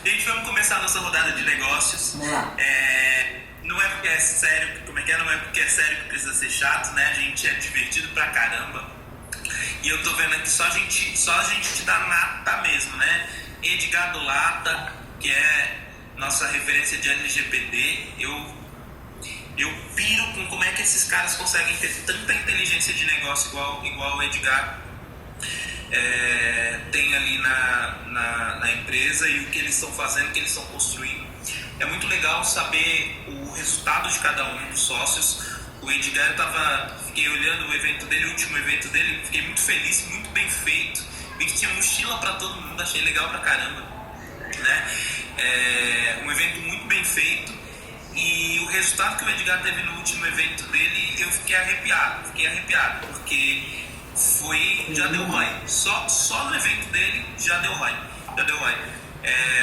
Gente, vamos começar a nossa rodada de negócios. Vamos lá. Não é porque é sério, como é que é? Não é porque é sério que precisa ser chato, né? A gente é divertido pra caramba. E eu tô vendo aqui só a gente da nata mesmo, né? Edgar do Lata, que é nossa referência de LGPD. Eu piro com como é que esses caras conseguem ter tanta inteligência de negócio igual o Edgar tem ali na empresa, e o que eles estão fazendo, o que eles estão construindo. É muito legal saber o resultado de cada um dos sócios. O Edgar, fiquei olhando o evento dele, o último evento dele, fiquei muito feliz, muito bem feito. Vi que tinha mochila para todo mundo, achei legal pra caramba, né? Um evento muito bem feito, e o resultado que o Edgar teve no último evento dele, eu fiquei arrepiado, porque já deu ROI. Só no evento dele já deu ROI.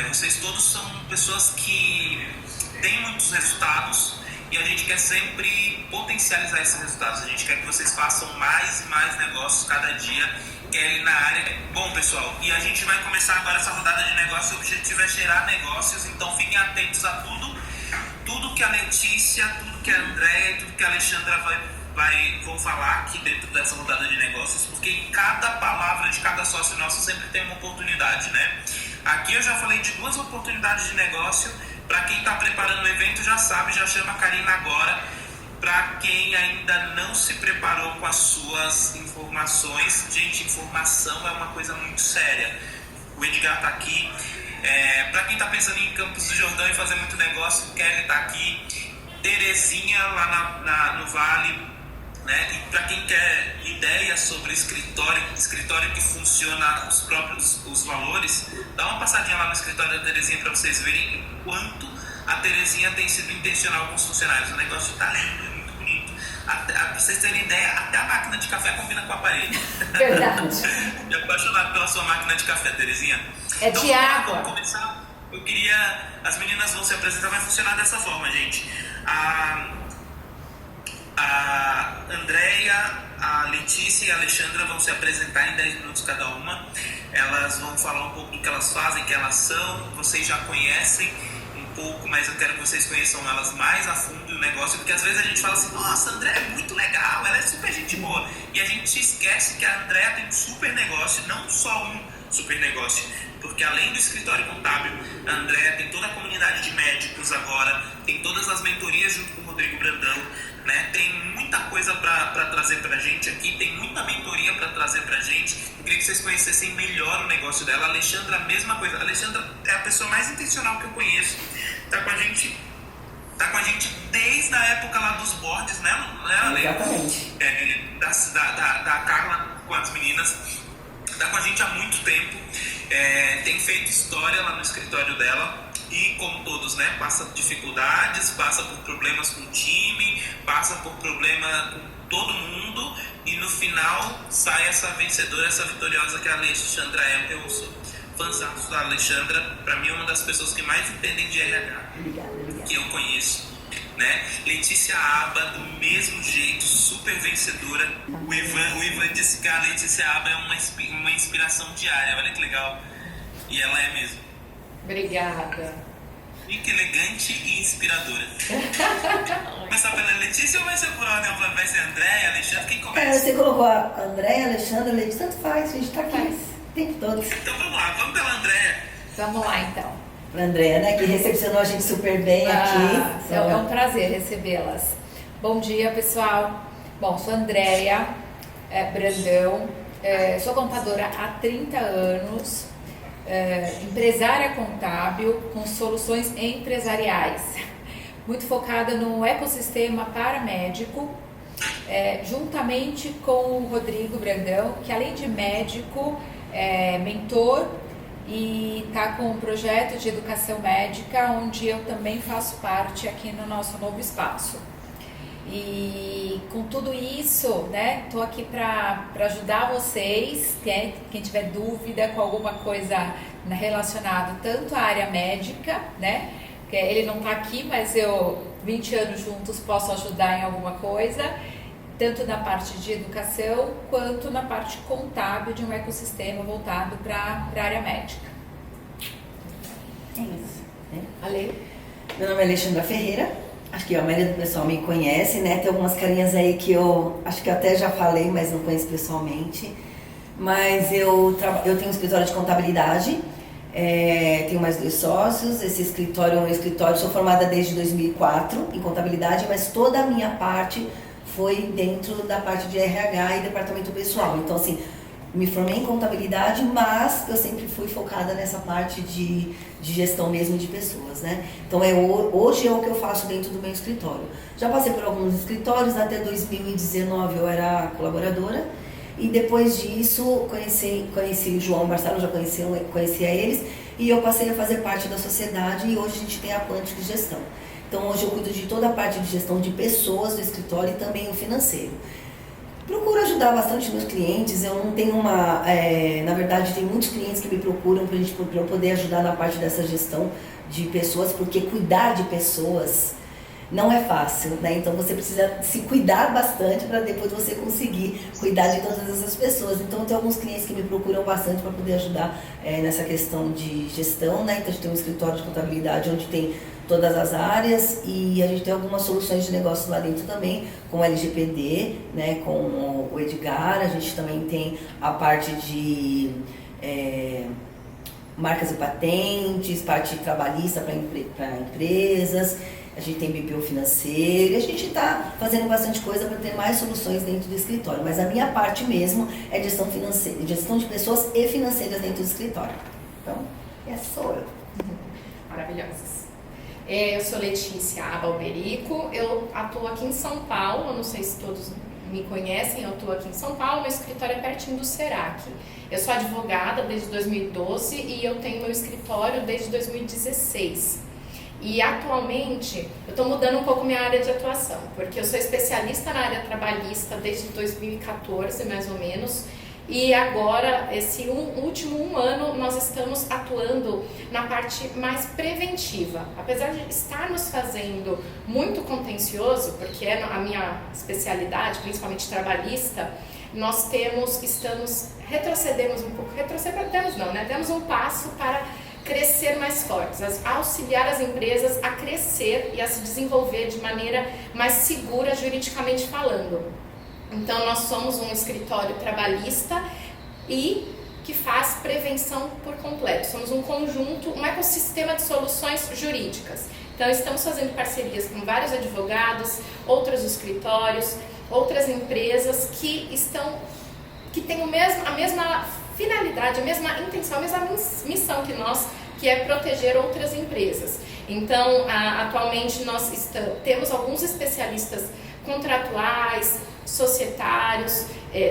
Vocês todos são pessoas que têm muitos resultados, e a gente quer sempre potencializar esses resultados. A gente quer que vocês façam mais e mais negócios cada dia, na área. Bom, pessoal, e a gente vai começar agora essa rodada de negócios. O objetivo é gerar negócios, então fiquem atentos a tudo que a Letícia, tudo que a Andréia e tudo que a Alexandra vão falar aqui dentro dessa rodada de negócios, porque em cada palavra de cada sócio nosso sempre tem uma oportunidade, né? Aqui eu já falei de 2 oportunidades de negócio. Para quem está preparando o evento já sabe, já chama a Karina agora. Para quem ainda não se preparou com as suas informações, gente, informação é uma coisa muito séria. O Edgar está aqui. Para quem está pensando em Campos do Jordão e fazer muito negócio, o Kelly está aqui. Terezinha lá no Vale. Né? E para quem quer ideias sobre escritório que funciona os valores, dá uma passadinha lá no escritório da Terezinha para vocês verem o quanto a Terezinha tem sido intencional com os funcionários. O negócio está lindo, é muito bonito. Para vocês terem ideia, até a máquina de café combina com a parede. Verdade. Estou apaixonado pela sua máquina de café, Terezinha. É então, de água. Vamos começar. As meninas vão se apresentar, vai funcionar dessa forma, gente. A Andréia, a Letícia e a Alexandra vão se apresentar em 10 minutos cada uma. Elas vão falar um pouco do que elas fazem, que elas são. Vocês já conhecem um pouco, mas eu quero que vocês conheçam elas mais a fundo do negócio, porque às vezes a gente fala assim: nossa, a Andréia é muito legal, ela é super gente boa. E a gente esquece que a Andréia tem um super negócio, não só um super negócio. Porque além do escritório contábil, a Andréia tem toda a comunidade de médicos agora, tem todas as mentorias junto com o Rodrigo Brandão, né? Tem muita coisa para trazer pra gente aqui, tem muita mentoria para trazer pra gente. Eu queria que vocês conhecessem melhor o negócio dela. A Alexandra, a mesma coisa. A Alexandra é a pessoa mais intencional que eu conheço. Tá com a gente desde a época lá dos boards, né? Exatamente. Da Carla com as meninas. Tá com a gente há muito tempo. Tem feito história lá no escritório dela, e como todos, né, passa dificuldades, passa por problemas com o time, passa por problema com todo mundo, e no final sai essa vencedora, essa vitoriosa que é a Alexandra é. Eu sou fãzão da Alexandra, pra mim é uma das pessoas que mais entendem de RH. Obrigada. Que eu conheço, né? Letícia Aba, do mesmo jeito, super vencedora. O Ivan disse que a Letícia Aba é uma inspiração diária, olha que legal. E ela é mesmo. Obrigada. Fica elegante e inspiradora. Começar pela Letícia ou vai ser por ordem? Vai ser Andréia, Alexandre? Quem começa? Você colocou a Andréia, Alexandre, Letícia, tanto faz, a gente tá aqui o tempo todo. Então vamos lá, vamos pela Andréia. Vamos lá então. A Andréia, né, que recepcionou a gente super bem aqui. É um prazer recebê-las. Bom dia, pessoal. Bom, sou Andréia Brandão, sou contadora há 30 anos, empresária contábil com soluções empresariais, muito focada no ecossistema paramédico, juntamente com o Rodrigo Brandão, que além de médico, é mentor e está com um projeto de educação médica, onde eu também faço parte aqui no nosso novo espaço. E com tudo isso, né, tô aqui para ajudar vocês, quem tiver dúvida com alguma coisa relacionada tanto à área médica, né, que ele não tá aqui, mas eu, 20 anos juntos, posso ajudar em alguma coisa, tanto na parte de educação, quanto na parte contábil de um ecossistema voltado para a área médica. É isso. Ale? Meu nome é Alexandra Ferreira, acho que a maioria do pessoal me conhece, né? Tem algumas carinhas aí que eu acho que eu até já falei, mas não conheço pessoalmente. Mas eu tenho um escritório de contabilidade, tenho mais 2 sócios. Esse escritório é um escritório, sou formada desde 2004 em contabilidade, mas toda a minha parte foi dentro da parte de RH e departamento pessoal. Então, assim, me formei em contabilidade, mas eu sempre fui focada nessa parte de gestão mesmo de pessoas, né? Então, hoje é o que eu faço dentro do meu escritório. Já passei por alguns escritórios, até 2019 eu era colaboradora, e depois disso conheci o João Marcelo, já conhecia eles, e eu passei a fazer parte da sociedade, e hoje a gente tem a Quantic Gestão. Então, hoje eu cuido de toda a parte de gestão de pessoas do escritório e também o financeiro. Procuro ajudar bastante meus clientes. Eu não tenho na verdade, tem muitos clientes que me procuram para eu poder ajudar na parte dessa gestão de pessoas, porque cuidar de pessoas não é fácil, né? Então você precisa se cuidar bastante para depois você conseguir cuidar de todas essas pessoas. Então tem alguns clientes que me procuram bastante para poder ajudar nessa questão de gestão, né? Então a gente tem um escritório de contabilidade onde tem todas as áreas, e a gente tem algumas soluções de negócio lá dentro também, com o LGPD, né, com o Edgar. A gente também tem a parte de marcas e patentes, parte trabalhista para empresas, a gente tem BPO financeiro, e a gente está fazendo bastante coisa para ter mais soluções dentro do escritório, mas a minha parte mesmo é gestão financeira, gestão de pessoas e financeiras dentro do escritório. Então, essa sou eu. Maravilhosas. Eu sou Letícia Alberico, eu atuo aqui em São Paulo, eu não sei se todos me conhecem, eu atuo aqui em São Paulo, meu escritório é pertinho do Serac. Eu sou advogada desde 2012 e eu tenho meu escritório desde 2016. E atualmente eu estou mudando um pouco minha área de atuação, porque eu sou especialista na área trabalhista desde 2014, mais ou menos. E agora, esse último um ano, nós estamos atuando na parte mais preventiva. Apesar de estarmos fazendo muito contencioso, porque é a minha especialidade, principalmente trabalhista, nós retrocedemos um pouco, demos um passo para crescer mais fortes, auxiliar as empresas a crescer e a se desenvolver de maneira mais segura juridicamente falando. Então, nós somos um escritório trabalhista e que faz prevenção por completo. Somos um conjunto, um ecossistema de soluções jurídicas. Então, estamos fazendo parcerias com vários advogados, outros escritórios, outras empresas que têm a mesma finalidade, a mesma intenção, a mesma missão que nós, que é proteger outras empresas. Então, atualmente, nós temos alguns especialistas contratuais, societários,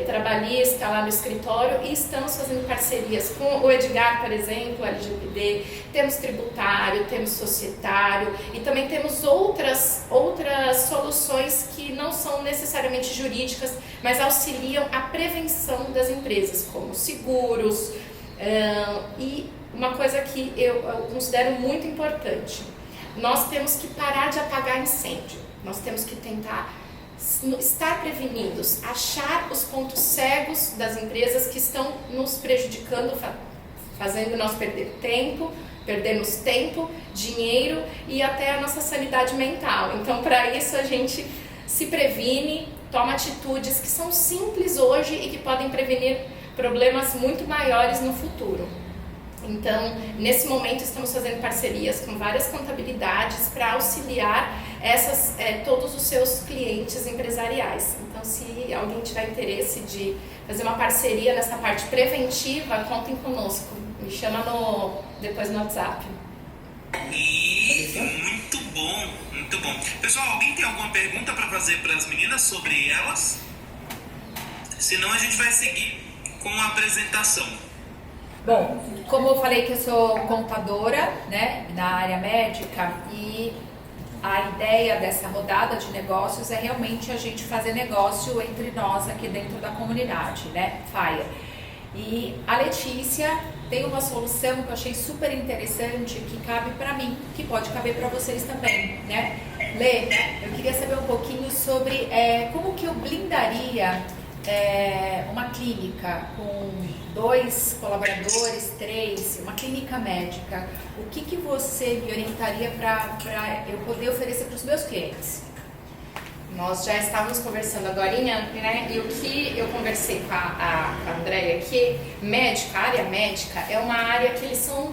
trabalhista lá no escritório, e estamos fazendo parcerias com o Edgar, por exemplo, o LGPD, temos tributário, temos societário, e também temos outras soluções que não são necessariamente jurídicas, mas auxiliam a prevenção das empresas, como seguros. E uma coisa que eu considero muito importante, nós temos que parar de apagar incêndio, nós temos que tentar estar prevenidos, achar os pontos cegos das empresas que estão nos prejudicando, fazendo nós perdermos tempo, dinheiro e até a nossa sanidade mental. Então, para isso, a gente se previne, toma atitudes que são simples hoje e que podem prevenir problemas muito maiores no futuro. Então, nesse momento, estamos fazendo parcerias com várias contabilidades para auxiliar todos os seus clientes empresariais. Então, se alguém tiver interesse de fazer uma parceria nessa parte preventiva, contem conosco. Me chama depois no WhatsApp. Muito bom, muito bom. Pessoal, alguém tem alguma pergunta para fazer para as meninas sobre elas? Senão a gente vai seguir com a apresentação. Bom, como eu falei que eu sou contadora, né, na área médica, e a ideia dessa rodada de negócios é realmente a gente fazer negócio entre nós aqui dentro da comunidade, né, FAIA. E a Letícia tem uma solução que eu achei super interessante, que cabe para mim, que pode caber para vocês também, né? Lê, eu queria saber um pouquinho sobre como que eu blindaria uma clínica com 2 colaboradores, 3, uma clínica médica, o que você me orientaria para eu poder oferecer para os meus clientes? Nós já estávamos conversando agorinha, né? E o que eu conversei com a Andréia aqui, a área médica é uma área que eles são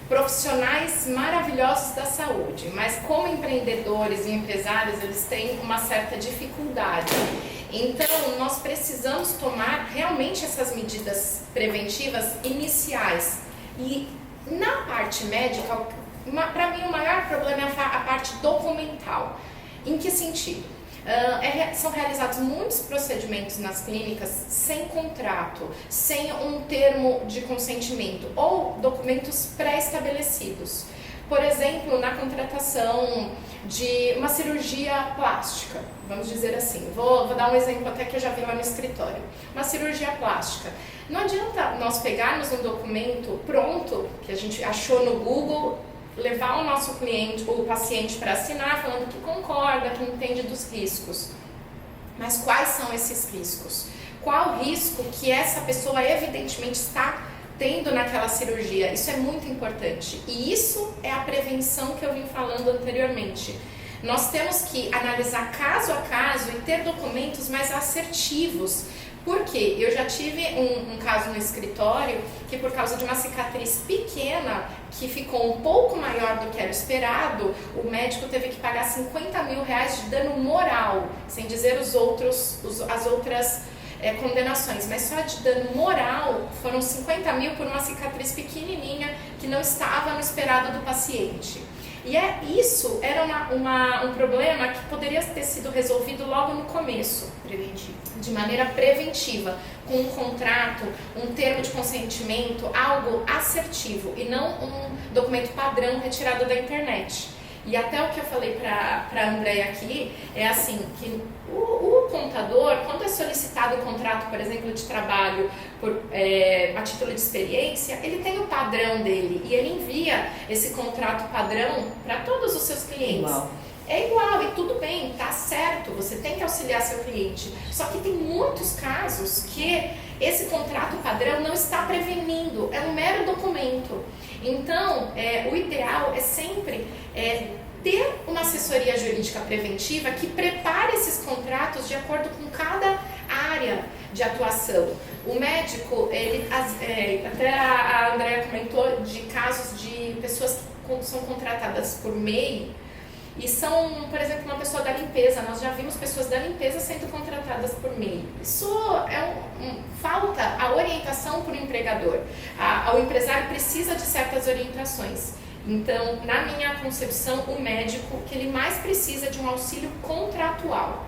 profissionais maravilhosos da saúde, mas como empreendedores e empresários, eles têm uma certa dificuldade. Então, nós precisamos tomar realmente essas medidas preventivas iniciais. E na parte médica, para mim o maior problema é a parte documental. Em que sentido? São realizados muitos procedimentos nas clínicas sem contrato, sem um termo de consentimento ou documentos pré-estabelecidos. Por exemplo, na contratação de uma cirurgia plástica, vamos dizer assim, vou dar um exemplo até que eu já vi lá no escritório. Uma cirurgia plástica. Não adianta nós pegarmos um documento pronto, que a gente achou no Google, levar o nosso cliente ou o paciente para assinar, falando que concorda, que entende dos riscos. Mas quais são esses riscos? Qual o risco que essa pessoa evidentemente está tendo naquela cirurgia? Isso é muito importante. E isso é a prevenção que eu vim falando anteriormente. Nós temos que analisar caso a caso e ter documentos mais assertivos. Porque eu já tive um caso no escritório que, por causa de uma cicatriz pequena que ficou um pouco maior do que era esperado, o médico teve que pagar 50 mil reais de dano moral, sem dizer as outras condenações, mas só de dano moral foram 50 mil por uma cicatriz pequenininha que não estava no esperado do paciente. E isso era um problema que poderia ter sido resolvido logo no começo, de maneira preventiva, com um contrato, um termo de consentimento, algo assertivo e não um documento padrão retirado da internet. E até o que eu falei para a Andréia aqui é assim, que o contador, quando é solicitado o contrato, por exemplo, de trabalho a título de experiência, ele tem o padrão dele e ele envia esse contrato padrão para todos os seus clientes. É igual e tudo bem, tá certo, você tem que auxiliar seu cliente. Só que tem muitos casos que esse contrato padrão não está prevenindo, é um mero documento. Então, o ideal é sempre ter uma assessoria jurídica preventiva que prepare esses contratos de acordo com cada área de atuação. O médico, até a Andréia comentou de casos de pessoas que são contratadas por MEI e são, por exemplo, uma pessoa da limpeza. Nós já vimos pessoas da limpeza sendo contratadas por MEI. Isso falta a orientação para o empregador. O empresário precisa de certas orientações. Então, na minha concepção, o médico, que ele mais precisa de um auxílio contratual.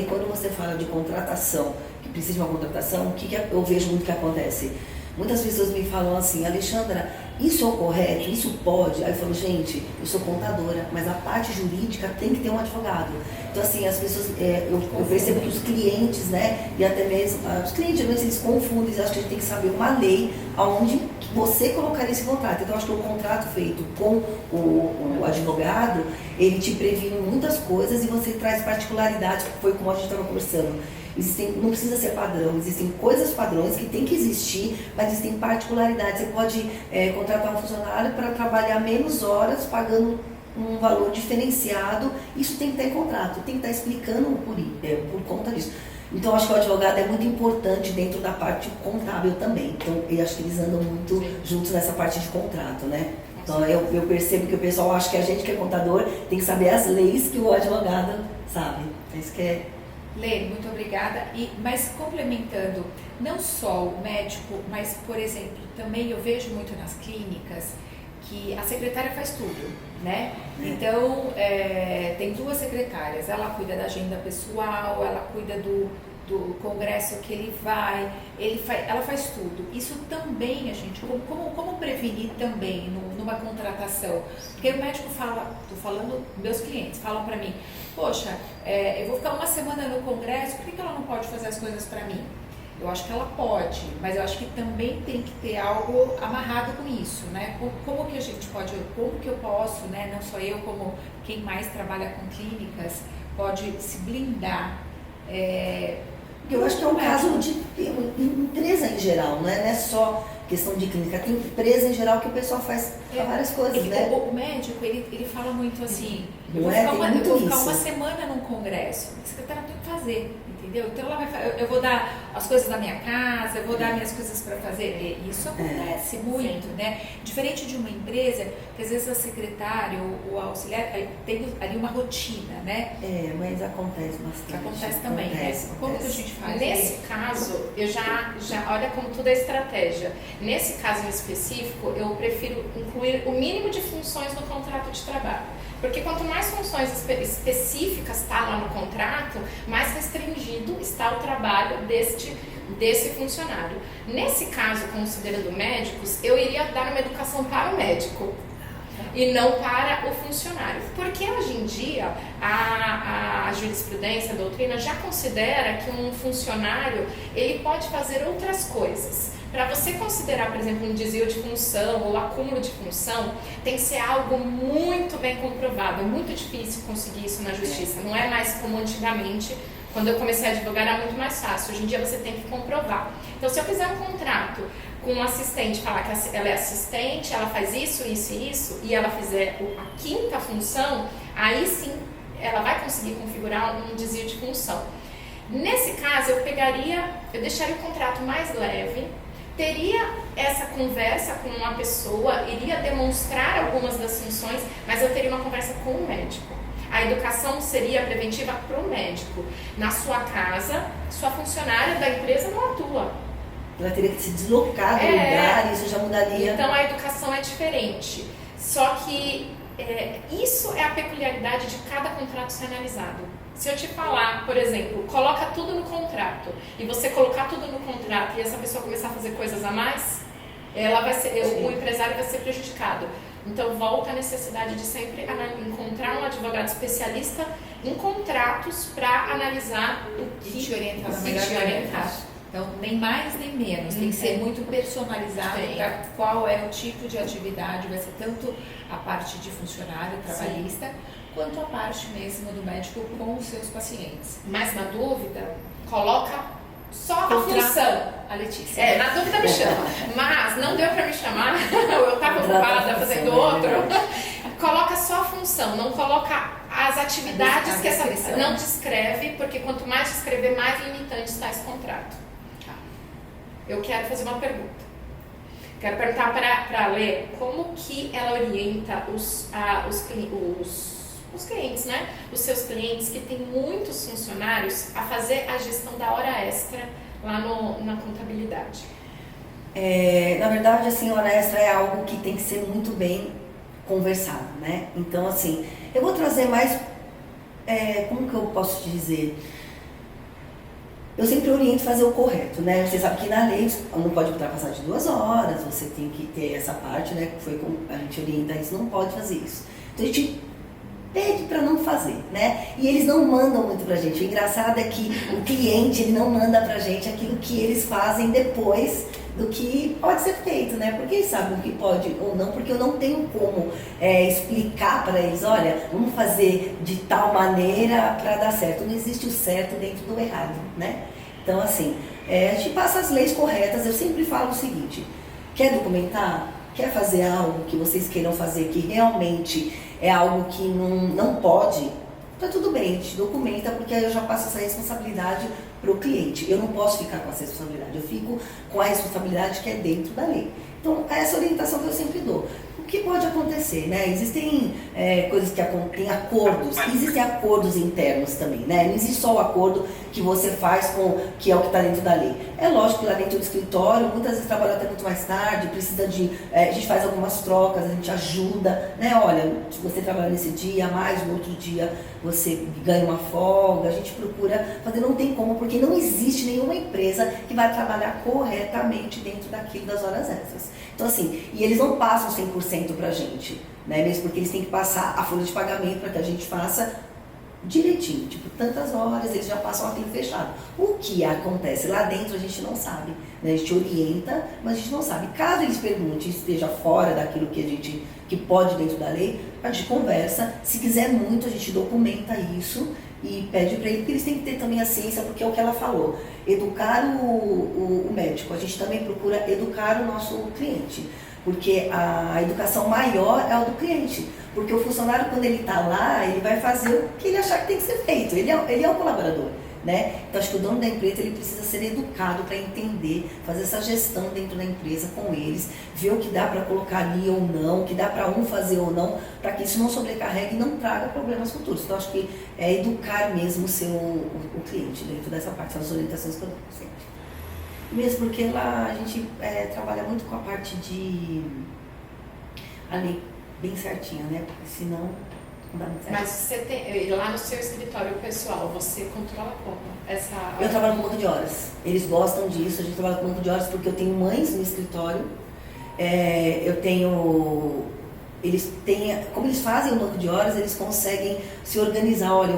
Quando você fala de contratação, que precisa de uma contratação, o que eu vejo muito que acontece? Muitas pessoas me falam assim, Alexandra, isso é o correto? Isso pode? Aí eu falo, gente, eu sou contadora, mas a parte jurídica tem que ter um advogado. Então, assim, as pessoas, eu percebo que os clientes, né, e até mesmo os clientes, às vezes, eles confundem, eles acham que a gente tem que saber uma lei onde você colocaria esse contrato. Então, eu acho que o contrato feito com o advogado, ele te previne muitas coisas e você traz particularidades, que foi como a gente estava conversando. Não precisa ser padrão, existem coisas padrões que tem que existir, mas existem particularidades. Você pode contratar um funcionário para trabalhar menos horas, pagando um valor diferenciado. Isso tem que estar em contrato, tem que estar explicando por conta disso. Então, eu acho que o advogado é muito importante dentro da parte contábil também. Então, eu acho que eles andam muito juntos nessa parte de contrato, né? Então, eu percebo que o pessoal acha que a gente que é contador tem que saber as leis que o advogado sabe. É isso que é... Lê, muito obrigada. Mas complementando, não só o médico, mas, por exemplo, também eu vejo muito nas clínicas que a secretária faz tudo, né? Então, tem 2 secretárias, ela cuida da agenda pessoal, ela cuida do congresso que ele vai, ela faz tudo. Isso também, gente, como prevenir também numa contratação? Porque o médico fala, estou falando, meus clientes falam para mim, poxa, eu vou ficar uma semana no congresso, por que ela não pode fazer as coisas para mim? Eu acho que ela pode, mas eu acho que também tem que ter algo amarrado com isso, né? Como que a gente pode, como que eu posso, né? Não só eu, como quem mais trabalha com clínicas, pode se blindar Eu acho que é um caso de empresa em geral, não é só questão de clínica, tem empresa em geral que o pessoal faz várias coisas, né? O médico, ele fala muito assim, eu Não vou ficar uma semana num congresso, a secretária tem que fazer, entendeu? Então ela eu vou dar as coisas da minha casa, eu vou dar minhas coisas para fazer, e isso acontece muito, né? Diferente de uma empresa, que às vezes a secretária ou o auxiliar tem ali uma rotina, né? Mas acontece bastante. Acontece também, né? Como que a gente faz? Nesse caso, eu já olha como tudo é estratégia. Nesse caso em específico, eu prefiro incluir o mínimo de funções no contrato de trabalho. Porque quanto mais funções específicas está lá no contrato, mais restringido está o trabalho desse funcionário. Nesse caso, considerando médicos, eu iria dar uma educação para o médico e não para o funcionário. Porque hoje em dia a jurisprudência, a doutrina já considera que um funcionário ele pode fazer outras coisas. Para você considerar, por exemplo, um desvio de função ou acúmulo de função, tem que ser algo muito bem comprovado. É muito difícil conseguir isso na justiça. Não é mais como antigamente. Quando eu comecei a advogar era muito mais fácil. Hoje em dia você tem que comprovar. Então, se eu fizer um contrato com um assistente, falar que ela é assistente, ela faz isso, isso e isso, e ela fizer a quinta função, aí sim ela vai conseguir configurar um desvio de função. Nesse caso, eu deixaria o contrato mais leve, teria essa conversa com uma pessoa, iria demonstrar algumas das funções, mas eu teria uma conversa com o médico. A educação seria preventiva para o médico. Na sua casa, sua funcionária da empresa não atua. Ela teria que se deslocar do lugar, isso já mudaria. Então a educação é diferente. Só que isso é a peculiaridade de cada contrato ser analisado. Se eu te falar, por exemplo, coloca tudo no contrato, e você colocar tudo no contrato e essa pessoa começar a fazer coisas a mais, o empresário vai ser prejudicado. Então volta a necessidade de sempre encontrar um advogado especialista em contratos para analisar o que te orientar. Então, nem mais nem menos, tem que ser muito personalizado para qual é o tipo de atividade, vai ser tanto a parte de funcionário, trabalhista, quanto a parte mesmo do médico com os seus pacientes. Mas na dúvida, coloca só a função. A Letícia. Na dúvida me chama. Mas não deu para me chamar, eu estava ocupada fazendo outro. Coloca só a função, não coloca as atividades que essa não descreve, porque quanto mais descrever, mais limitante está esse contrato. Eu quero fazer uma pergunta. Quero perguntar para a Lê como que ela orienta os clientes, né? Os seus clientes que têm muitos funcionários a fazer a gestão da hora extra lá na contabilidade. Na verdade, assim, hora extra é algo que tem que ser muito bem conversado, né? Então, assim, eu vou trazer mais, como que eu posso te dizer? Eu sempre oriento fazer o correto, né? Você sabe que na lei não pode ultrapassar de 2 horas, você tem que ter essa parte, né? Que foi como a gente orienta isso, não pode fazer isso. Então a gente pede para não fazer, né? E eles não mandam muito pra gente. O engraçado é que o cliente, ele não manda pra gente aquilo que eles fazem depois do que pode ser feito, né? Porque eles sabem o que pode ou não, porque eu não tenho como explicar para eles, olha, vamos fazer de tal maneira para dar certo. Não existe o certo dentro do errado, né? Então, assim, a gente passa as leis corretas. Eu sempre falo o seguinte: quer documentar? Quer fazer algo que vocês queiram fazer que realmente é algo que não pode? Tá tudo bem, a gente documenta, porque aí eu já passo essa responsabilidade para o cliente. Eu não posso ficar com essa responsabilidade, eu fico com a responsabilidade que é dentro da lei. Então, essa orientação que eu sempre dou. O que pode acontecer, né? Existem coisas que tem acordos, existem acordos internos também, né? Não existe só o acordo que você faz que é o que está dentro da lei. É lógico que lá dentro do escritório, muitas vezes trabalha até muito mais tarde, precisa a gente faz algumas trocas, a gente ajuda, né? Olha, se você trabalha nesse dia, mais no outro dia você ganha uma folga, a gente procura fazer, não tem como, porque não existe nenhuma empresa que vai trabalhar corretamente dentro daquilo das horas extras. Então, assim, e eles não passam 100% pra gente, né? Mesmo porque eles têm que passar a folha de pagamento para que a gente faça direitinho, tipo, tantas horas, eles já passam aquilo fechado. O que acontece lá dentro a gente não sabe, né? A gente orienta, mas a gente não sabe. Caso eles perguntem, esteja fora daquilo que pode dentro da lei, a gente conversa. Se quiser muito, a gente documenta isso e pede para ele, porque eles têm que ter também a ciência, porque é o que ela falou. Educar o médico, a gente também procura educar o nosso cliente, porque a educação maior é a do cliente. Porque o funcionário, quando ele está lá, ele vai fazer o que ele achar que tem que ser feito. Ele é o colaborador, né? Então, acho que o dono da empresa, ele precisa ser educado para entender, fazer essa gestão dentro da empresa com eles, ver o que dá para colocar ali ou não, o que dá para um fazer ou não, para que isso não sobrecarregue e não traga problemas futuros. Então, acho que é educar mesmo o cliente dentro dessa parte, são as orientações que eu dou sempre. Mesmo porque lá a gente trabalha muito com a parte de... a lei bem certinha, né? Porque senão não dá muito certo. Mas você tem, lá no seu escritório pessoal, você controla como? Eu trabalho com banco de horas. Eles gostam disso, a gente trabalha com banco de horas porque eu tenho mães no escritório. Eu tenho... como eles fazem o banco de horas, eles conseguem se organizar. Olha,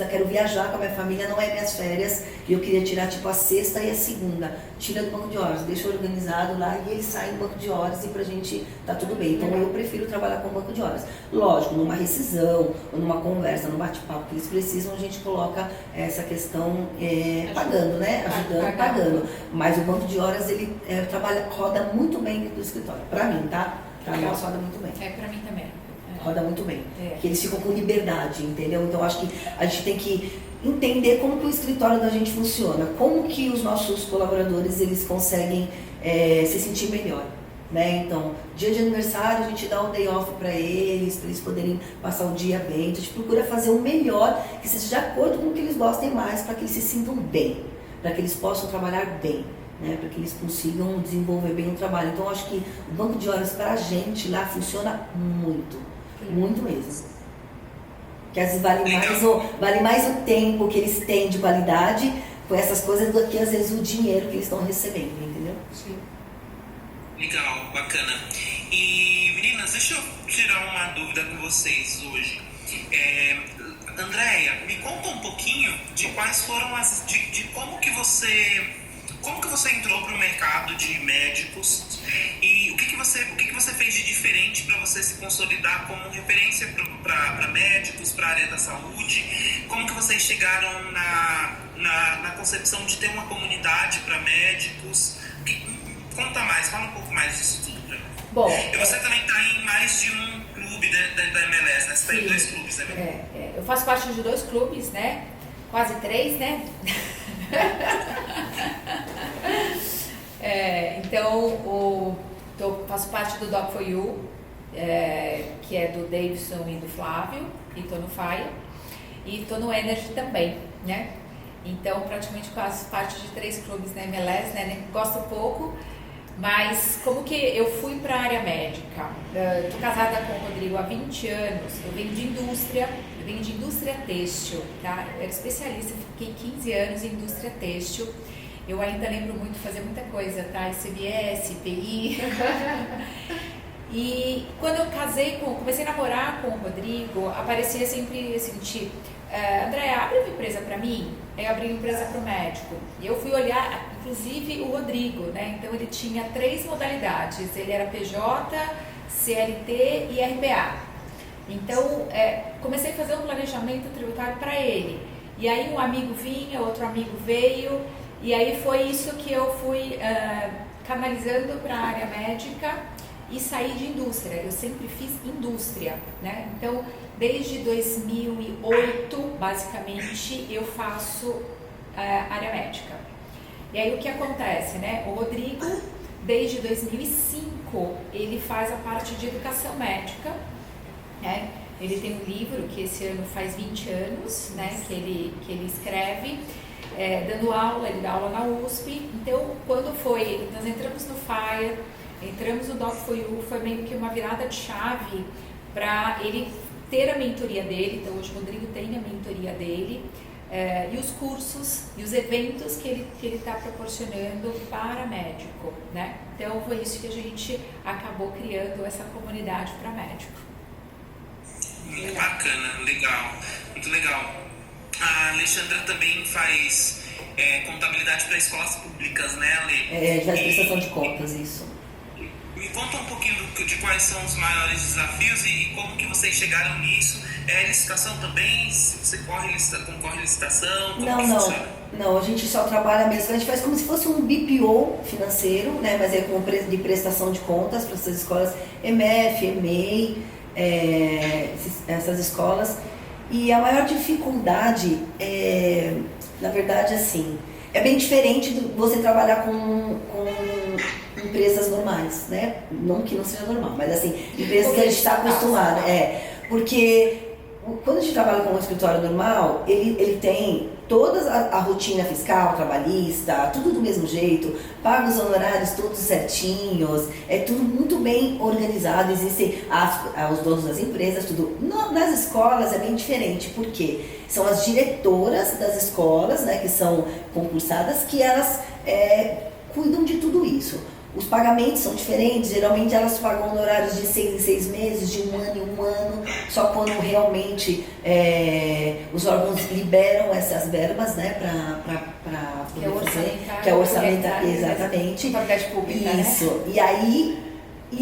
quero viajar com a minha família, não é minhas férias, e eu queria tirar tipo a sexta e a segunda. Tira do banco de horas, deixa organizado lá e eles saem do banco de horas e pra gente tá tudo bem. Então eu prefiro trabalhar com banco de horas. Lógico, numa rescisão, ou numa conversa, num bate-papo que eles precisam, a gente coloca essa questão pagando, né? Ajudando, pagando. Mas o banco de horas, ele roda muito bem dentro do escritório. Pra mim, tá? Pra nós roda muito bem. Pra mim também. Roda muito bem. Que eles ficam com liberdade, entendeu? Então acho que a gente tem que entender como que o escritório da gente funciona, como que os nossos colaboradores eles conseguem se sentir melhor, né? Então, dia de aniversário a gente dá um day off para eles poderem passar o dia bem. Então, a gente procura fazer o melhor que seja de acordo com o que eles gostem mais, para que eles se sintam bem, para que eles possam trabalhar bem. Né, para que eles consigam desenvolver bem o trabalho. Então, acho que o banco de horas para a gente lá funciona muito, muito mesmo. Que às vezes vale mais o tempo que eles têm de qualidade com essas coisas do que às vezes o dinheiro que eles estão recebendo, entendeu? Sim. Legal, bacana. E meninas, deixa eu tirar uma dúvida com vocês hoje. Andréia, me conta um pouquinho de quais foram de como que você entrou para o mercado de médicos e o que você fez de diferente para você se consolidar como referência para médicos, para a área da saúde? Como que vocês chegaram na concepção de ter uma comunidade para médicos? Conta mais, fala um pouco mais disso tudo para mim. Bom, e você também está em mais de um clube da MLS, né? Você está em 2 clubes, né? Eu faço parte de 2 clubes, né? Quase 3, né? Então, faço parte do Doc4U, que é do Davidson e do Flávio, e estou no FAIA, e estou no Energy também, né? Então, praticamente faço parte de 3 clubes na MLS, né? Gosto pouco, mas como que eu fui para a área médica? Estou casada com o Rodrigo há 20 anos, eu venho de indústria têxtil, tá? Eu era especialista, fiquei 15 anos em indústria têxtil. Eu ainda lembro muito, fazer muita coisa, tá? ICBS, IPI. E quando eu comecei a namorar com o Rodrigo, aparecia sempre assim, Andréia, abre uma empresa para mim. Aí eu abri uma empresa para o médico. E eu fui olhar, inclusive, o Rodrigo, né? Então ele tinha 3 modalidades. Ele era PJ, CLT e RBA. Então, comecei a fazer um planejamento tributário para ele. E aí um amigo vinha, outro amigo veio, e aí foi isso que eu fui canalizando para a área médica e saí de indústria. Eu sempre fiz indústria, né? Então, desde 2008, basicamente, eu faço área médica. E aí o que acontece, né? O Rodrigo, desde 2005, ele faz a parte de educação médica, né? Ele tem um livro que esse ano faz 20 anos, né? Que ele escreve, dando aula, ele dá aula na USP. Então, nós entramos no FIRE, entramos no Doc4U, foi meio que uma virada de chave para ele ter a mentoria dele. Então, hoje o Rodrigo tem a mentoria dele, e os cursos e os eventos que ele está proporcionando para médico, né? Então, foi isso que a gente acabou criando essa comunidade para médico. Muito bacana, legal, muito legal. A Alexandra também faz contabilidade para escolas públicas, né, Ale? Faz prestação de contas, isso. Me conta um pouquinho de quais são os maiores desafios e como que vocês chegaram nisso. É licitação também? Você concorre à licitação? Não, a gente só trabalha mesmo, a gente faz como se fosse um BPO financeiro, né? Mas é com de prestação de contas para essas escolas, EMEF, EMEI, essas escolas. E a maior dificuldade na verdade, assim, é bem diferente de você trabalhar com empresas normais, né? Não que não seja normal, mas assim, empresas que a gente está acostumado. Porque quando a gente trabalha com um escritório normal, ele tem toda a rotina fiscal, trabalhista, tudo do mesmo jeito, paga os honorários todos certinhos, é tudo muito bem organizado, existem os donos das empresas, tudo. Nas escolas é bem diferente, porque são as diretoras das escolas, né, que são concursadas, que elas cuidam de tudo isso. Os pagamentos são diferentes, geralmente elas pagam honorários de 6 em 6 meses, de 1 ano em 1 ano, só quando realmente os órgãos liberam essas verbas, né, para poder fazer, que é orçamentário, exatamente. Contabilidade pública, isso, né? E aí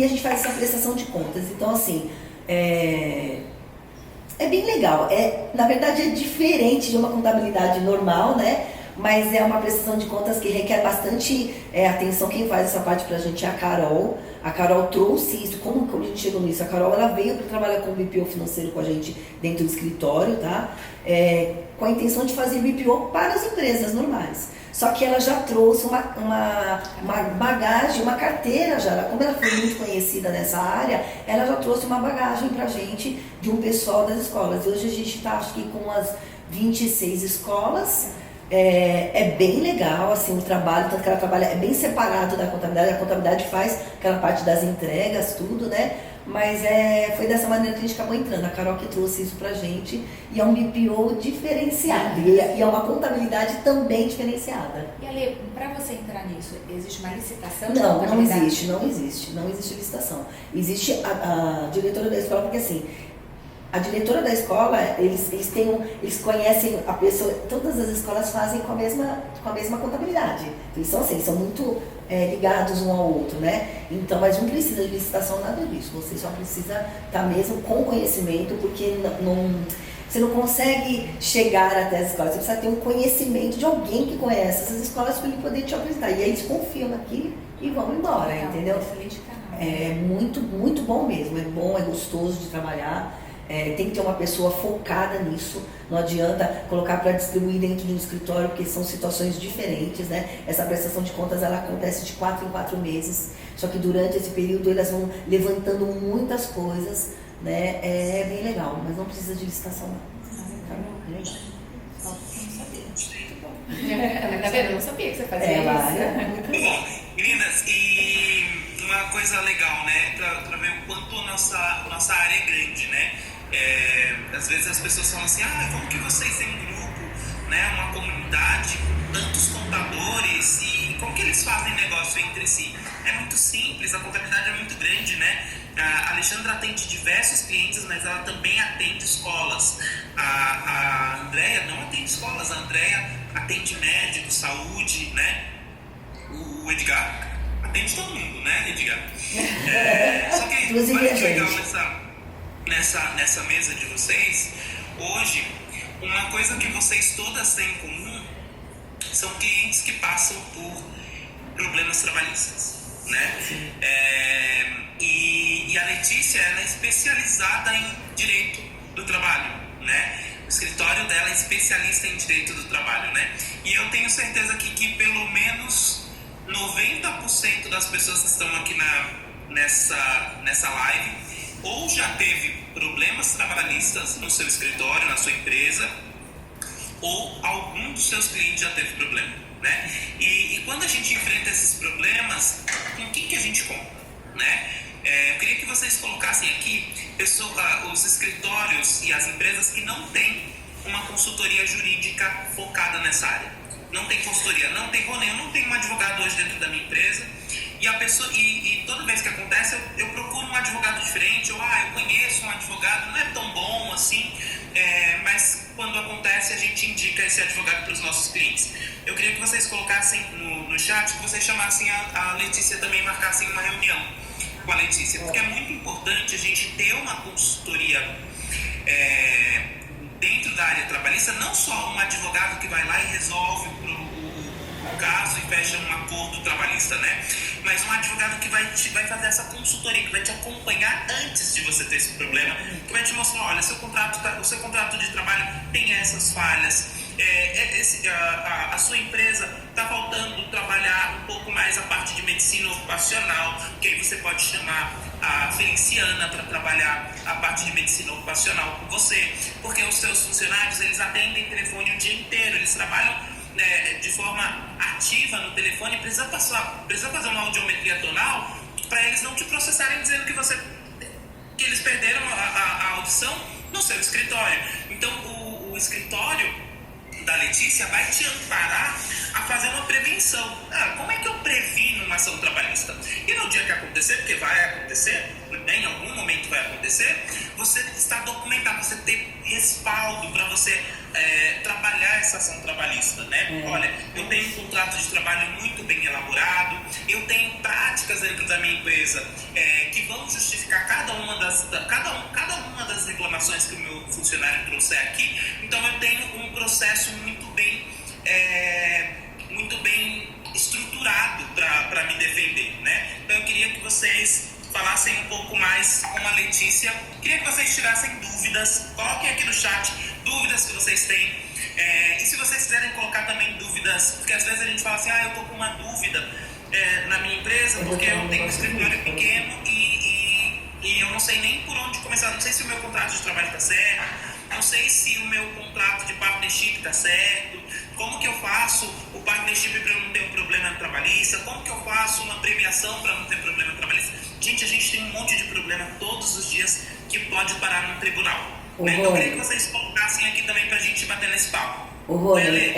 a gente faz essa prestação de contas, então assim, é bem legal, na verdade é diferente de uma contabilidade normal, né? Mas é uma prestação de contas que requer bastante atenção. Quem faz essa parte pra gente é a Carol. A Carol trouxe isso. Como a gente chegou nisso? A Carol, ela veio para trabalhar com o BPO financeiro com a gente dentro do escritório, tá? Com a intenção de fazer BPO para as empresas normais. Só que ela já trouxe uma bagagem, uma carteira já. Como ela foi muito conhecida nessa área, ela já trouxe uma bagagem pra gente de um pessoal das escolas. E hoje a gente está, acho que, com umas 26 escolas. É bem legal assim, o trabalho, tanto que ela trabalha bem separado da contabilidade. A contabilidade faz aquela parte das entregas, tudo, né? Mas foi dessa maneira que a gente acabou entrando. A Carol que trouxe isso pra gente, e é um BPO diferenciado, e é uma contabilidade também diferenciada. E Ale, para você entrar nisso, existe uma licitação? Não existe licitação. Existe a diretora da escola, porque assim, a diretora da escola, eles conhecem a pessoa, todas as escolas fazem com a mesma contabilidade. Eles são muito ligados um ao outro, né? Então, mas não precisa de licitação, nada disso. Você só precisa estar mesmo com conhecimento, porque você não consegue chegar até as escolas. Você precisa ter um conhecimento de alguém que conhece essas escolas para ele poder te apresentar. E aí eles confiam naquilo e vão embora, entendeu? É muito, muito bom mesmo. É bom, é gostoso de trabalhar. Tem que ter uma pessoa focada nisso, não adianta colocar para distribuir dentro de um escritório, porque são situações diferentes, né? Essa prestação de contas, ela acontece de 4 em 4 meses, só que durante esse período elas vão levantando muitas coisas, né? É bem legal, mas não precisa de licitação, não. É legal. Só não sabia. Tá vendo? Eu não sabia que você fazia isso. Bom, meninas, e uma coisa legal, né? Pra ver o quanto nossa área é grande, né? Às vezes as pessoas falam assim, como que vocês têm um grupo, né, uma comunidade com tantos contadores, e como que eles fazem negócio entre si? É muito simples, a contabilidade é muito grande, né? A Alexandra atende diversos clientes, mas ela também atende escolas. A Andréia não atende escolas, a Andréia atende médicos, saúde, né? O Edgar atende todo mundo, né, Edgar? Só que olha que legal nessa mesa de vocês, hoje, uma coisa que vocês todas têm em comum são clientes que passam por problemas trabalhistas, né? E a Letícia, ela é especializada em direito do trabalho, né? O escritório dela é especialista em direito do trabalho, né? E eu tenho certeza que pelo menos 90% das pessoas que estão aqui nessa live ou já teve problemas trabalhistas no seu escritório, na sua empresa, ou algum dos seus clientes já teve problema, né? E quando a gente enfrenta esses problemas, com quem que a gente conta, né? Eu queria que vocês colocassem aqui os escritórios e as empresas que não têm uma consultoria jurídica focada nessa área. Não tem consultoria, não tem eu não tenho um advogado hoje dentro da minha empresa, e a pessoa, e toda vez que acontece eu procuro um advogado diferente, ou eu conheço um advogado, não é tão bom, quando acontece, a gente indica esse advogado para os nossos clientes. Eu queria que vocês colocassem no chat, que vocês chamassem a Letícia também, marcassem uma reunião com a Letícia, porque é muito importante a gente ter uma consultoria dentro da área trabalhista, não só um advogado que vai lá e resolve o caso e fecha um acordo trabalhista, né? Mas um advogado que vai fazer essa consultoria, que vai te acompanhar antes de você ter esse problema, que vai te mostrar, olha, o seu contrato de trabalho tem essas falhas, a sua empresa está faltando trabalhar um pouco mais a parte de medicina ocupacional, que aí você pode chamar a Feliciana para trabalhar a parte de medicina ocupacional com você, porque os seus funcionários, eles atendem telefone o dia inteiro, eles trabalham de forma ativa no telefone, precisa fazer uma audiometria tonal para eles não te processarem dizendo que eles perderam a audição no seu escritório. Então o escritório da Letícia vai te amparar a fazer uma prevenção. Como é que eu previno uma ação trabalhista? E no dia que acontecer, porque vai acontecer, em algum momento vai acontecer, você está documentado, você tem respaldo para você trabalhar essa ação trabalhista, né? Olha, eu tenho um contrato de trabalho muito bem elaborado, eu tenho práticas dentro da minha empresa que vão justificar cada uma das reclamações que o meu funcionário trouxer aqui. Então eu tenho um processo muito bem estruturado para me defender, né? Então eu queria que vocês falassem um pouco mais com a Letícia. Queria que vocês tirassem dúvidas, coloquem aqui no chat dúvidas que vocês têm, e se vocês quiserem colocar também dúvidas, porque às vezes a gente fala assim, eu tô com uma dúvida na minha empresa, porque eu tenho um escritório pequeno e eu não sei nem por onde começar, não sei se o meu contrato de trabalho está certo, não sei se o meu contrato de partnership está certo, como que eu faço o partnership para eu não ter um problema trabalhista, como que eu faço uma premiação para não ter problema trabalhista. Gente, a gente tem um monte de problema todos os dias que pode parar no tribunal. Né? Então eu queria que vocês colocassem aqui também para a gente bater nesse papo. Rony,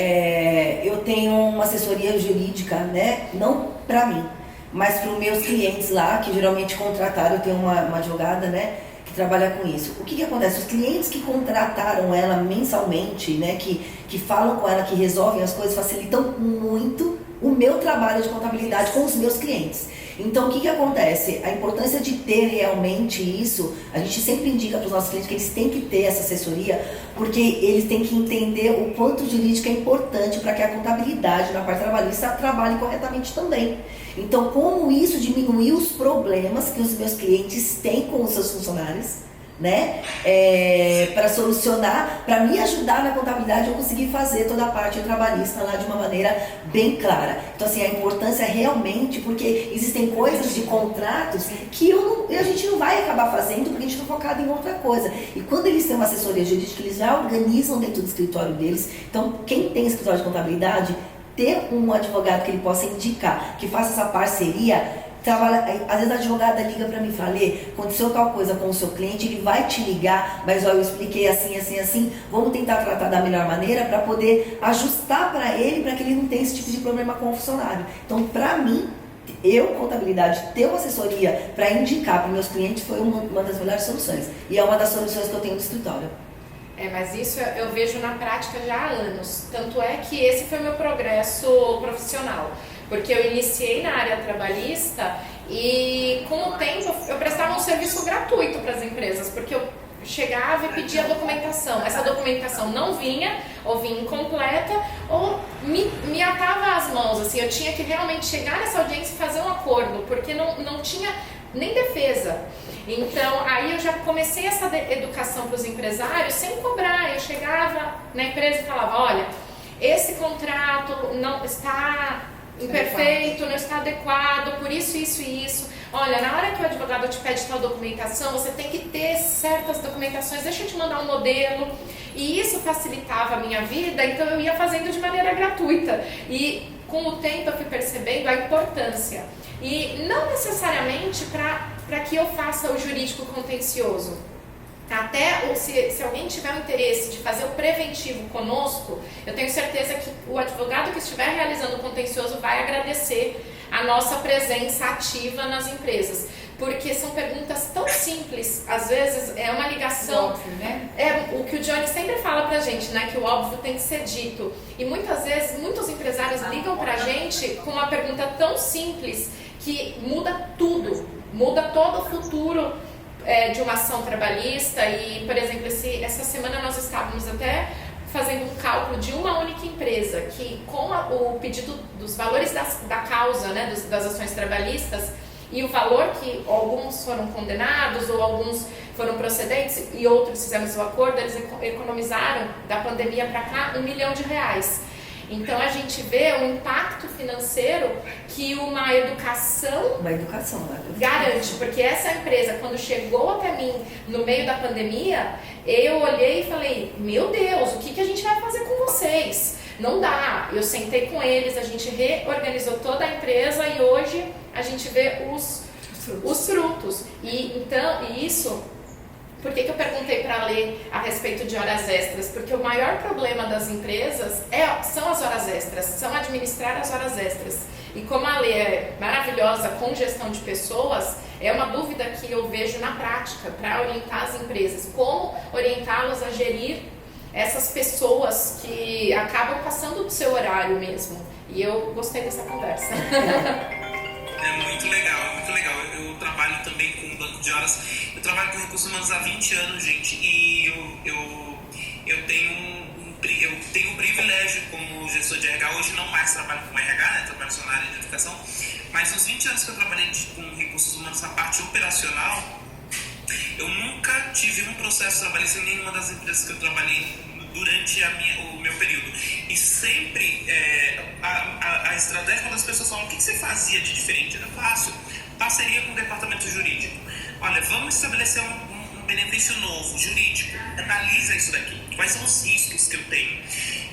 eu tenho uma assessoria jurídica, né? Não para mim, mas para os meus clientes lá, que geralmente contrataram. Eu tenho uma advogada, né, que trabalha com isso. O que acontece? Os clientes que contrataram ela mensalmente, né, que falam com ela, que resolvem as coisas, facilitam muito o meu trabalho de contabilidade com os meus clientes. Então, o que acontece? A importância de ter realmente isso, a gente sempre indica para os nossos clientes que eles têm que ter essa assessoria, porque eles têm que entender o quanto o jurídico é importante para que a contabilidade na parte trabalhista trabalhe corretamente também. Então, como isso diminuir os problemas que os meus clientes têm com os seus funcionários, né? Para solucionar, para me ajudar na contabilidade, eu conseguir fazer toda a parte trabalhista lá de uma maneira bem clara. Então, assim, a importância é realmente, porque existem coisas de contratos que a gente não vai acabar fazendo porque a gente está focado em outra coisa. E quando eles têm uma assessoria jurídica, eles já organizam dentro do escritório deles. Então, quem tem escritório de contabilidade, ter um advogado que ele possa indicar, que faça essa parceria. Às vezes a advogada liga para mim e fala, Lê, aconteceu tal coisa com o seu cliente, ele vai te ligar, mas eu expliquei assim, vamos tentar tratar da melhor maneira para poder ajustar para ele, para que ele não tenha esse tipo de problema com o funcionário. Então, para mim, contabilidade, ter uma assessoria para indicar para meus clientes foi uma das melhores soluções. E é uma das soluções que eu tenho no escritório. Mas isso eu vejo na prática já há anos. Tanto é que esse foi meu progresso profissional. Porque eu iniciei na área trabalhista e com o tempo eu prestava um serviço gratuito para as empresas, porque eu chegava e pedia documentação. Essa documentação não vinha, ou vinha incompleta, ou me atava as mãos. Assim, eu tinha que realmente chegar nessa audiência e fazer um acordo, porque não tinha nem defesa. Então, aí eu já comecei essa educação para os empresários sem cobrar. Eu chegava na empresa e falava, olha, esse contrato não está imperfeito, não está adequado, por isso, isso e isso. Olha, na hora que o advogado te pede tal documentação, você tem que ter certas documentações, deixa eu te mandar um modelo. E isso facilitava a minha vida, então eu ia fazendo de maneira gratuita. E com o tempo eu fui percebendo a importância. E não necessariamente para que eu faça o jurídico contencioso. Até se alguém tiver o interesse de fazer o preventivo conosco, eu tenho certeza que o advogado que estiver realizando o contencioso vai agradecer a nossa presença ativa nas empresas. Porque são perguntas tão simples, às vezes é uma ligação, óbvio, né? É o que o Johnny sempre fala pra gente, né? Que o óbvio tem que ser dito. E muitas vezes, muitos empresários ligam pra gente com uma pergunta tão simples que muda tudo. Muda todo o futuro de uma ação trabalhista. E, por exemplo, essa semana nós estávamos até fazendo um cálculo de uma única empresa que, com o pedido dos valores da causa, né, das ações trabalhistas, e o valor que alguns foram condenados ou alguns foram procedentes e outros fizemos o acordo, eles economizaram da pandemia para cá R$1 milhão. Então a gente vê o impacto financeiro que uma educação garante, porque essa empresa, quando chegou até mim no meio da pandemia, eu olhei e falei, meu Deus, o que a gente vai fazer com vocês? Não dá. Eu sentei com eles, a gente reorganizou toda a empresa e hoje a gente vê os frutos. E isso, por que eu perguntei para a Lê a respeito de horas extras? Porque o maior problema das empresas são as horas extras, são administrar as horas extras. E como a Lê é maravilhosa com gestão de pessoas, é uma dúvida que eu vejo na prática para orientar as empresas. Como orientá-las a gerir essas pessoas que acabam passando do seu horário mesmo. E eu gostei dessa conversa. É muito legal, muito legal. Eu trabalho também com banco de horas. Eu trabalho com recursos humanos há 20 anos, gente, e eu tenho o privilégio como gestor de RH. Hoje não mais trabalho com RH, né? Trabalho só na área de educação. Mas nos 20 anos que eu trabalhei com recursos humanos na parte operacional, eu nunca tive um processo trabalhista em nenhuma das empresas que eu trabalhei durante o meu período. E sempre a estratégia, quando as pessoas falam, o que você fazia de diferente? Era fácil. Parceria com o departamento jurídico. Olha, vamos estabelecer um benefício novo, jurídico. Analisa isso daqui. Quais são os riscos que eu tenho?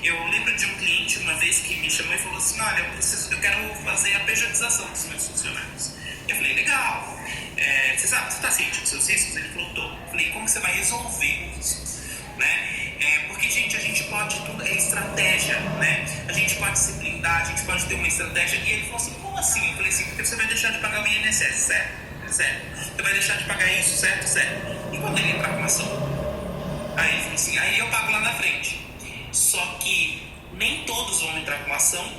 Eu lembro de um cliente uma vez que me chamou e falou assim, olha, eu quero fazer a pejotização dos meus funcionários. Eu falei, legal. Você está ciente dos seus riscos? Ele falou, tô. Eu falei, como você vai resolver os riscos? Né? Porque, gente, a gente pode, tudo é estratégia, né? A gente pode se blindar, a gente pode ter uma estratégia. E ele falou assim, como assim? Eu falei assim, porque você vai deixar de pagar o INSS, certo? Certo. Você vai deixar de pagar isso, certo? Certo. E quando ele entrar com uma ação? Aí ele falou assim, aí eu pago lá na frente. Só que nem todos vão entrar com uma ação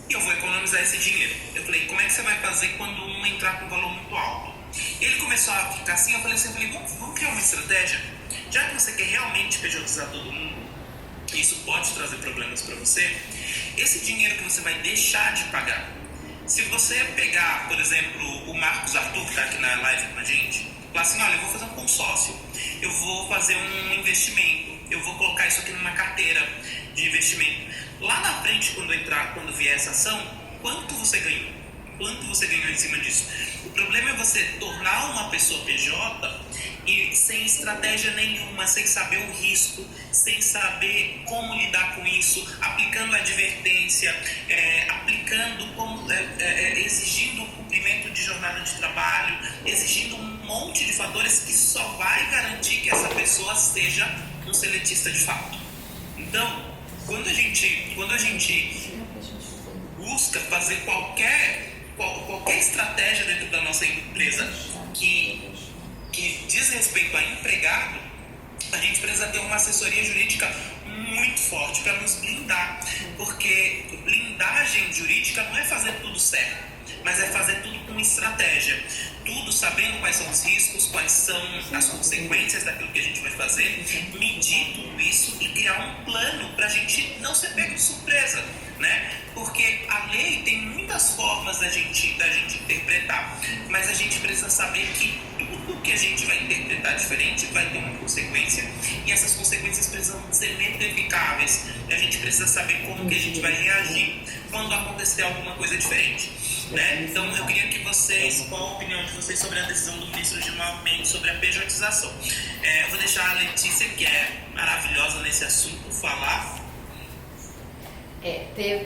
e eu vou economizar esse dinheiro. Eu falei, como é que você vai fazer quando um entrar com um valor muito alto? Ele começou a ficar assim, eu falei assim, vamos criar uma estratégia? Já que você quer realmente pejotizar todo mundo, isso pode trazer problemas para você, esse dinheiro que você vai deixar de pagar, se você pegar, por exemplo, o Marcos Arthur, que está aqui na live com a gente, falar assim, olha, eu vou fazer um consórcio, eu vou fazer um investimento, eu vou colocar isso aqui numa carteira de investimento. Lá na frente, quando vier essa ação, quanto você ganhou? Quanto você ganhou em cima disso? O problema é você tornar uma pessoa PJ e sem estratégia nenhuma, sem saber o risco, sem saber como lidar com isso, aplicando advertência, exigindo o cumprimento de jornada de trabalho, exigindo um monte de fatores que só vai garantir que essa pessoa seja um seletista de fato. Então, quando a gente busca fazer qualquer estratégia dentro da nossa empresa que diz respeito a empregado, a gente precisa ter uma assessoria jurídica muito forte para nos blindar, porque blindagem jurídica não é fazer tudo certo, mas é fazer tudo com estratégia, tudo sabendo quais são os riscos, quais são as consequências daquilo que a gente vai fazer, medir tudo isso e criar um plano para a gente não ser pego de surpresa, né? Porque a lei tem muitas formas da gente interpretar, mas a gente precisa saber que tudo que a gente vai interpretar diferente vai ter uma consequência, e essas consequências precisam ser notificáveis. A gente precisa saber como que a gente vai reagir quando acontecer alguma coisa diferente, né? Então eu queria que vocês, qual a opinião de vocês sobre a decisão do ministro Gilmar Mendes sobre a pejotização? Eu vou deixar a Letícia, que é maravilhosa nesse assunto, falar.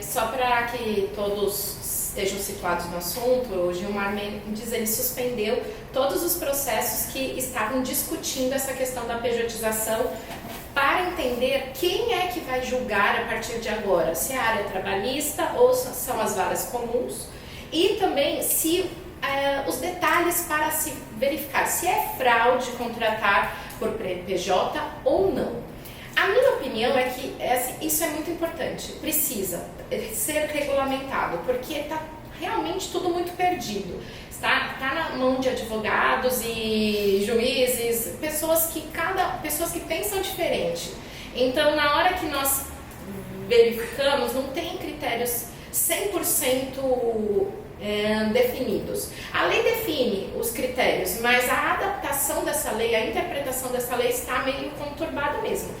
Só para que todos estejam situados no assunto, o Gilmar Mendes ele suspendeu todos os processos que estavam discutindo essa questão da pejotização para entender quem é que vai julgar a partir de agora, se é a área trabalhista ou são as varas comuns, e também se os detalhes para se verificar se é fraude contratar por PJ ou não. A minha opinião é que isso é muito importante, precisa ser regulamentado, porque está realmente tudo muito perdido. Está na mão de advogados e juízes, pessoas que pensam diferente. Então, na hora que nós verificamos, não tem critérios 100% definidos. A lei define os critérios, mas a adaptação dessa lei, a interpretação dessa lei está meio conturbada mesmo.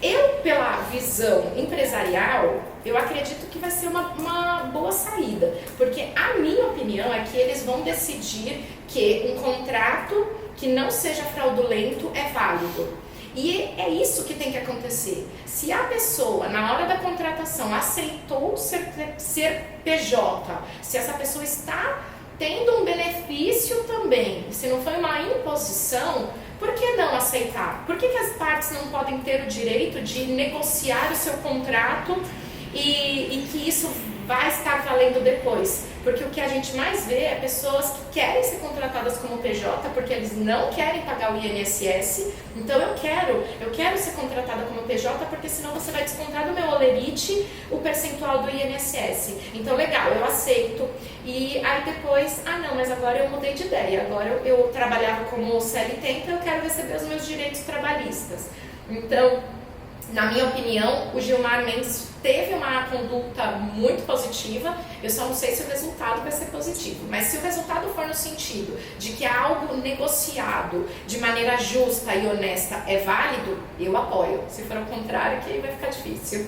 Eu, pela visão empresarial, eu acredito que vai ser uma boa saída, porque a minha opinião é que eles vão decidir que um contrato que não seja fraudulento é válido. E é isso que tem que acontecer. Se a pessoa, na hora da contratação, aceitou ser PJ, se essa pessoa está tendo um benefício também, se não foi uma imposição, por que não aceitar? Por que as partes não podem ter o direito de negociar o seu contrato e que isso vai estar valendo depois? Porque o que a gente mais vê é pessoas que querem ser contratadas como PJ porque eles não querem pagar o INSS. Então eu quero ser contratada como PJ porque senão você vai descontar do meu holerite o percentual do INSS. Então legal, eu aceito. E aí depois, não, mas agora eu mudei de ideia. Agora eu trabalhava como CLT, então eu quero receber os meus direitos trabalhistas. Então, na minha opinião, o Gilmar Mendes teve uma conduta muito positiva. Eu só não sei se o resultado vai ser positivo, mas se o resultado for no sentido de que algo negociado de maneira justa e honesta é válido, eu apoio. Se for ao contrário, que vai ficar difícil.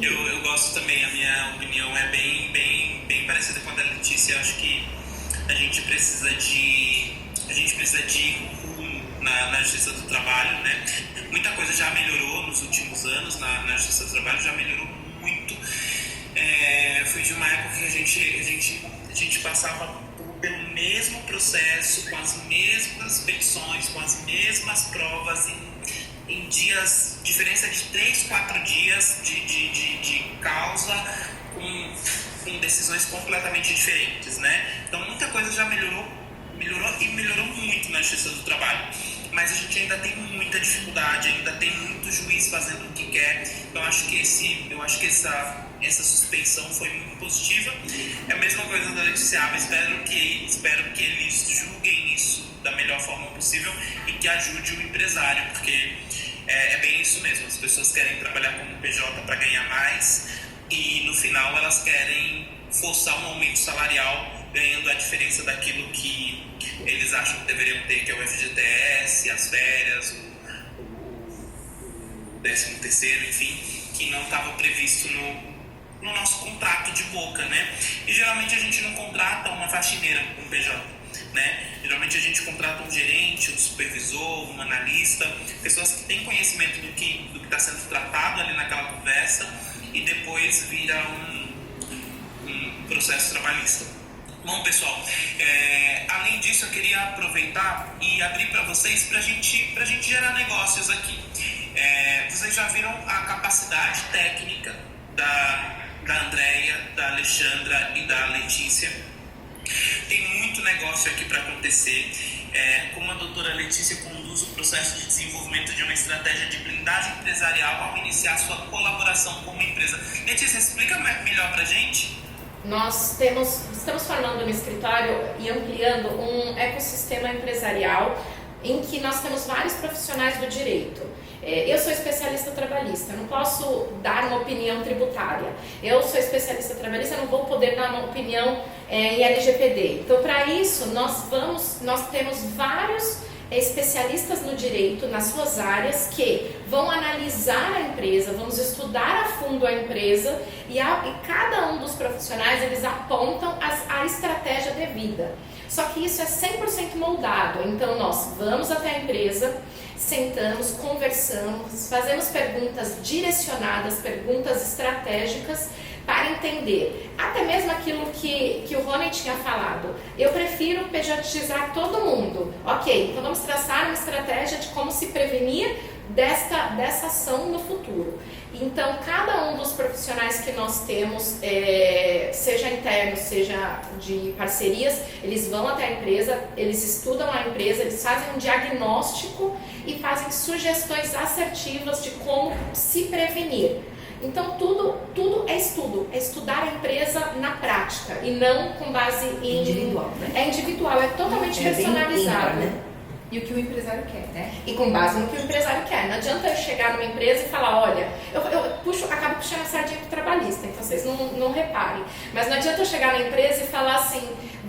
Eu gosto também, a minha opinião é bem parecida com a da Letícia. Eu acho que a gente precisa de rumo na Justiça do Trabalho, né? Muita coisa já melhorou nos últimos anos na Justiça do Trabalho, já melhorou muito. Foi de uma época que a gente passava pelo mesmo processo, com as mesmas petições, com as mesmas provas, em dias, diferença de 3-4 dias de causa, com decisões completamente diferentes, né? Então muita coisa já melhorou muito na Justiça do Trabalho. Mas a gente ainda tem muita dificuldade, ainda tem muito juiz fazendo o que quer. Então eu acho que essa suspensão foi muito positiva. É a mesma coisa da Letícia, espero que eles julguem isso da melhor forma possível e que ajude o empresário, porque é bem isso mesmo. As pessoas querem trabalhar como PJ para ganhar mais e no final elas querem forçar um aumento salarial ganhando a diferença daquilo que eles acham que deveriam ter, que é o FGTS, as férias, o 13º, enfim, que não estava previsto no nosso contrato de boca, né? E geralmente a gente não contrata uma faxineira, um PJ, né? Geralmente a gente contrata um gerente, um supervisor, um analista, pessoas que têm conhecimento do que está sendo tratado ali naquela conversa e depois vira um processo trabalhista. Bom, pessoal, além disso eu queria aproveitar e abrir para vocês para a gente gerar negócios aqui. Vocês já viram a capacidade técnica da Andréia, da Alexandra e da Letícia. Tem muito negócio aqui para acontecer. Como a doutora Letícia conduz o processo de desenvolvimento de uma estratégia de blindagem empresarial ao iniciar sua colaboração com uma empresa. Letícia, explica melhor para a gente. Nós estamos formando um escritório e ampliando um ecossistema empresarial em que nós temos vários profissionais do direito. Eu sou especialista trabalhista, não posso dar uma opinião tributária. Eu sou especialista trabalhista, não vou poder dar uma opinião em LGPD. Então, para isso, nós temos vários especialistas no direito, nas suas áreas, que vão analisar a empresa, vamos estudar a fundo a empresa e cada um dos profissionais, eles apontam a estratégia devida. Só que isso é 100% moldado, então nós vamos até a empresa, sentamos, conversamos, fazemos perguntas direcionadas, perguntas estratégicas para entender, até mesmo aquilo que o Rony tinha falado. Eu prefiro pejotizar todo mundo. Ok, então vamos traçar uma estratégia de como se prevenir dessa ação no futuro. Então, cada um dos profissionais que nós temos, seja internos, seja de parcerias, eles vão até a empresa, eles estudam a empresa, eles fazem um diagnóstico e fazem sugestões assertivas de como se prevenir. Então, tudo é estudo, é estudar a empresa na prática e não com base em... Individual, né? É individual, é totalmente personalizado. Bem ímpar, né? E o que o empresário quer, né? E com base no que o empresário quer. Não adianta eu chegar numa empresa e falar, olha, eu acabo puxando a sardinha pro trabalhista, então vocês não reparem. Mas não adianta eu chegar na empresa e falar assim,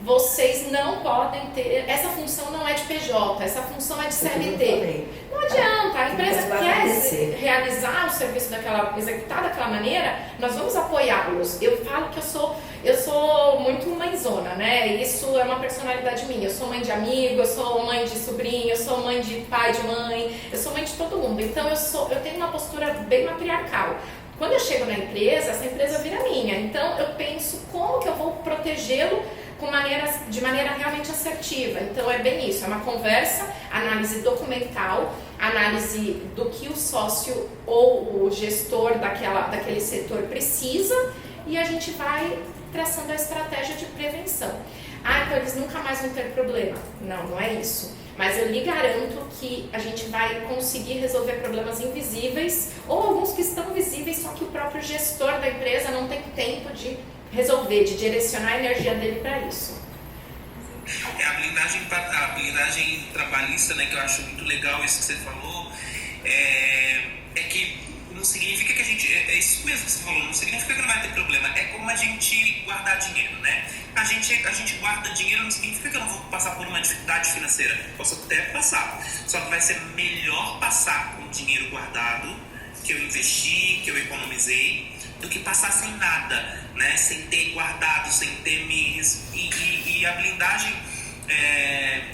vocês não podem ter, essa função não é de PJ, essa função é de CLT. Não adianta, a empresa quer realizar o serviço executar daquela maneira, nós vamos apoiá-los. Eu falo que eu sou muito mãezona, né? Isso é uma personalidade minha. Eu sou mãe de amigo, eu sou mãe de sobrinho, eu sou mãe de pai, de mãe, eu sou mãe de todo mundo. Então eu tenho uma postura bem matriarcal. Quando eu chego na empresa, essa empresa vira minha. Então eu penso como que eu vou protegê-lo de maneira realmente assertiva. Então é bem isso, é uma conversa, análise documental, análise do que o sócio ou o gestor daquele setor precisa e a gente vai traçando a estratégia de prevenção. Então eles nunca mais vão ter problema. Não é isso. Mas eu lhe garanto que a gente vai conseguir resolver problemas invisíveis ou alguns que estão visíveis, só que o próprio gestor da empresa não tem tempo de resolver, de direcionar a energia dele para isso. A blindagem trabalhista, né, que eu acho muito legal isso que você falou, é que não significa que a gente, é isso mesmo que você falou, não significa que não vai ter problema, é como a gente guardar dinheiro, né? A gente guarda dinheiro, não significa que eu não vou passar por uma dificuldade financeira, posso até passar, só que vai ser melhor passar com dinheiro guardado, que eu investi, que eu economizei, do que passar sem nada, né? Sem ter guardado, sem ter e a blindagem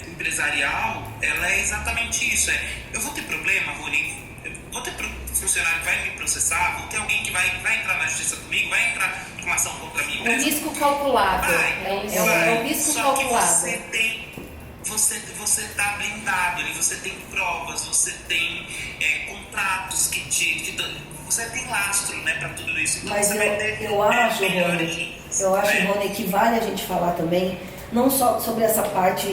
empresarial, ela é exatamente isso. Eu vou ter problema, Rony? Vou ter funcionário que vai me processar? Vou ter alguém que vai entrar na justiça comigo? Vai entrar com uma ação contra a minha empresa? É um risco calculado. É um risco Só calculado. que você está blindado ali, você tem provas, você tem contratos que você tem lastro, né, para tudo isso. Então, mas você vai ter eu acho, Rony, que vale a gente falar também, não só sobre essa parte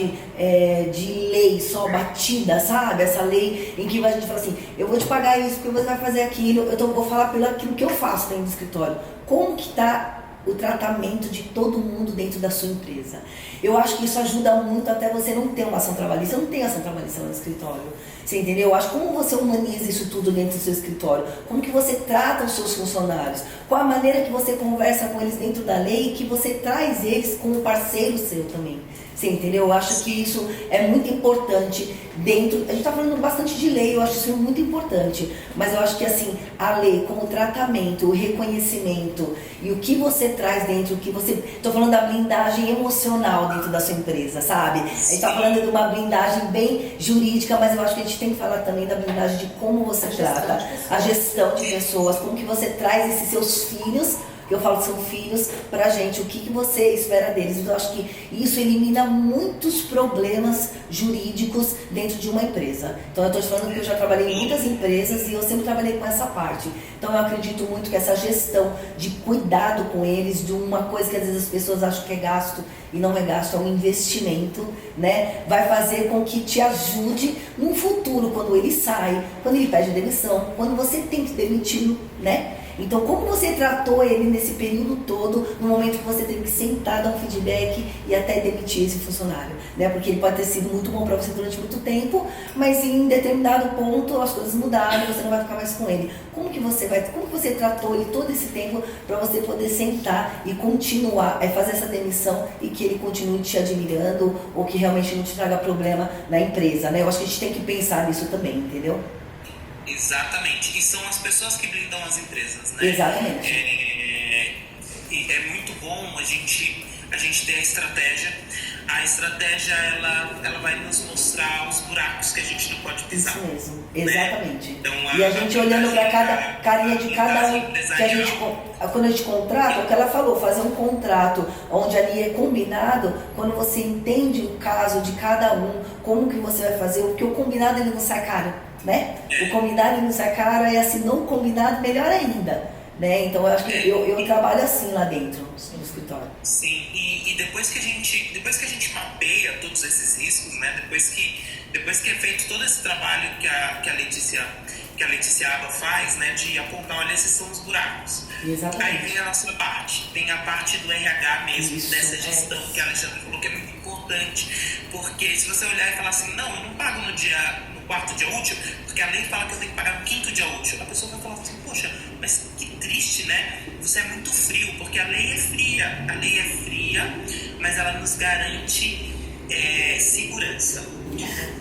de lei só batida, sabe? Essa lei em que a gente fala assim, eu vou te pagar isso porque você vai fazer aquilo, eu vou falar pelo aquilo que eu faço dentro do escritório. Como que está o tratamento de todo mundo dentro da sua empresa? Eu acho que isso ajuda muito até você não ter uma ação trabalhista. Eu não tenho ação trabalhista no escritório. Você entendeu? Eu acho como você humaniza isso tudo dentro do seu escritório. Como que você trata os seus funcionários. Qual a maneira que você conversa com eles dentro da lei e que você traz eles como parceiro seu também. Você entendeu? Eu acho que isso é muito importante dentro... A gente está falando bastante de lei, eu acho isso muito importante. Mas eu acho que assim, a lei com o tratamento, o reconhecimento e o que você traz dentro, o que você... Estou falando da blindagem emocional dentro da sua empresa, sabe? A gente está falando de uma blindagem bem jurídica, mas eu acho que a gente tem que falar também da blindagem de como você trata a gestão de pessoas, como que você traz esses seus filhos, eu falo que são filhos, pra gente, o que você espera deles. Então eu acho que isso elimina muitos problemas jurídicos dentro de uma empresa. Então eu estou te falando que eu já trabalhei em muitas empresas e eu sempre trabalhei com essa parte. Então eu acredito muito que essa gestão de cuidado com eles, de uma coisa que às vezes as pessoas acham que é gasto e não é gasto, é um investimento, né? Vai fazer com que te ajude no futuro, quando ele sai, quando ele pede demissão, quando você tem que demitir, né? Então, como você tratou ele nesse período todo, no momento que você teve que sentar, dar um feedback e até demitir esse funcionário, né? Porque ele pode ter sido muito bom para você durante muito tempo, mas em determinado ponto as coisas mudaram, você não vai ficar mais com ele. Como que você tratou ele todo esse tempo para você poder sentar e continuar, fazer essa demissão e que ele continue te admirando ou que realmente não te traga problema na empresa, né? Eu acho que a gente tem que pensar nisso também, entendeu? Exatamente, e são as pessoas que blindam as empresas, né? Exatamente. É muito bom a gente ter a estratégia ela vai nos mostrar os buracos que a gente não pode pisar. Isso mesmo, né? exatamente. Então, e a gente olhando para cada carinha de cada um, que a gente, quando a gente contrata, o que ela falou, fazer um contrato onde ali é combinado, quando você entende o caso de cada um, como que você vai fazer, porque o combinado ele não sai caro. né? O combinado não sai caro, e assim, não combinado, melhor ainda, né? Então, eu acho que eu trabalho assim lá dentro, no escritório. Sim, e depois que a gente mapeia todos esses riscos, né? Depois que é feito todo esse trabalho que a Letícia Aba faz, né, de apontar, olha, esses são os buracos. Exatamente. Aí vem a nossa parte, tem a parte do RH mesmo, Isso, dessa gestão que a Alexandra falou que é muito importante, porque se você olhar e falar assim, não, eu não pago no quarto dia útil, porque a lei fala que eu tenho que pagar no quinto dia útil, a pessoa vai falar assim, poxa, mas que triste, né? Você é muito frio, porque a lei é fria, mas ela nos garante segurança.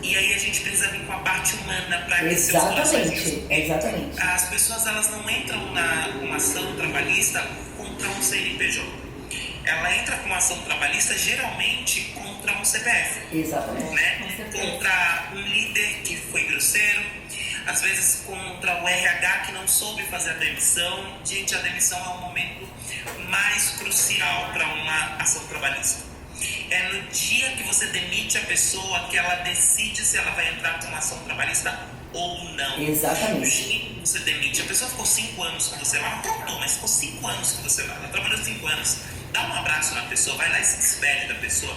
E aí a gente precisa vir com a parte humana para aquecer os corações. Exatamente. As pessoas, elas não entram numa ação trabalhista contra um CNPJ. Ela entra com uma ação trabalhista geralmente contra um CPF. Exatamente. Né? Contra um líder que foi grosseiro, às vezes contra o RH que não soube fazer a demissão. Gente, a demissão é o momento mais crucial para uma ação trabalhista. É no dia que você demite a pessoa que ela decide se ela vai entrar com uma ação trabalhista ou não. Exatamente. No dia que você demite, a pessoa ficou 5 anos com você lá, não contou, mas ficou 5 anos com você lá, ela trabalhou 5 anos. Dá um abraço na pessoa, vai lá e se despede da pessoa.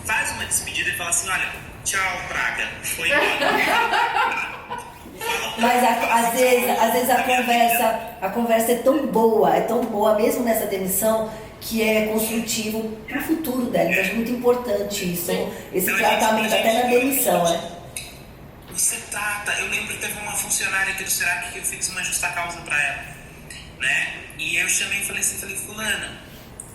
Faz uma despedida e fala assim, olha, tchau, praga, foi embora. Mas às vezes a conversa é tão boa mesmo nessa demissão, que é construtivo para o futuro dela. Então, é muito importante isso, esse tratamento até na demissão, né? Você trata, eu lembro que teve uma funcionária aqui do Serac que eu fiz uma justa causa para ela, né? E eu chamei e falei assim, fulana,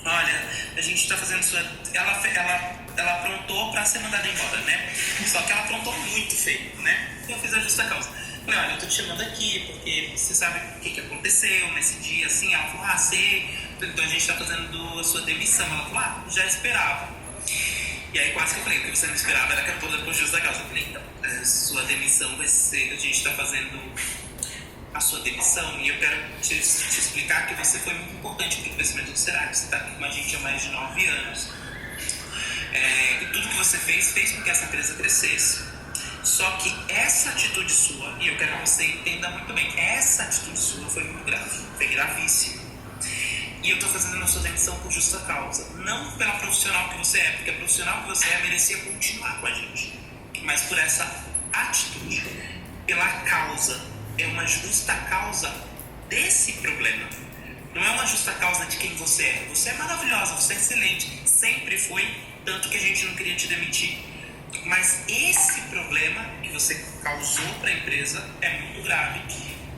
olha, a gente está fazendo sua... Ela aprontou para ser mandada embora, né? Só que ela aprontou muito feio, né? E eu fiz a justa causa. Falei, olha, eu tô te chamando aqui porque você sabe o que aconteceu nesse dia, assim. Ela falou, sei. Então a gente tá fazendo a sua demissão. Ela falou, já esperava. E aí quase que eu falei, o que você não esperava era que eu tô depois da causa. Eu falei, então, a sua demissão vai ser, a gente tá fazendo a sua demissão e eu quero te explicar que você foi muito importante pro crescimento do Serac. Você tá aqui com a gente há mais de 9 anos. E tudo que você fez com que essa empresa crescesse. Só que essa atitude sua, e eu quero que você entenda muito bem, essa atitude sua foi muito grave, foi gravíssima. E eu estou fazendo a sua demissão por justa causa. Não pela profissional que você é, porque a profissional que você é merecia continuar com a gente. Mas por essa atitude, pela causa. É uma justa causa desse problema. Não é uma justa causa de quem você é. Você é maravilhosa, você é excelente. Sempre foi, tanto que a gente não queria te demitir. Mas esse problema que você causou para a empresa é muito grave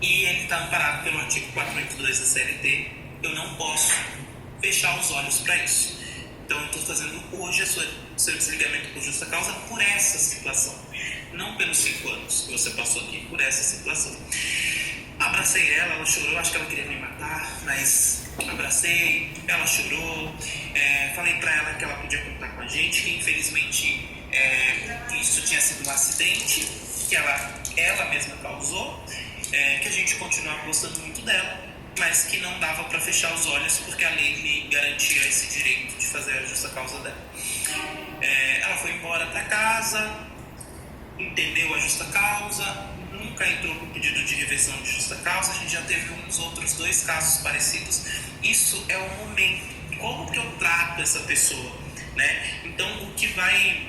e ele está amparado pelo artigo 482 da CLT. Eu não posso fechar os olhos para isso. Então eu estou fazendo hoje o seu desligamento por justa causa por essa situação. Não pelos 5 anos que você passou aqui, por essa situação. Abracei ela chorou, acho que ela queria me matar, mas abracei, ela chorou, falei para ela que ela podia contar com a gente, que infelizmente isso tinha sido um acidente que ela mesma causou, que a gente continuava gostando muito dela, mas que não dava para fechar os olhos porque a lei lhe garantia esse direito de fazer a justa causa dela. Ela foi embora para casa, entendeu a justa causa, nunca entrou com pedido de reversão de justa causa. A gente já teve uns outros 2 casos parecidos. Isso é o momento. Como que eu trato essa pessoa, né? Então, o que vai...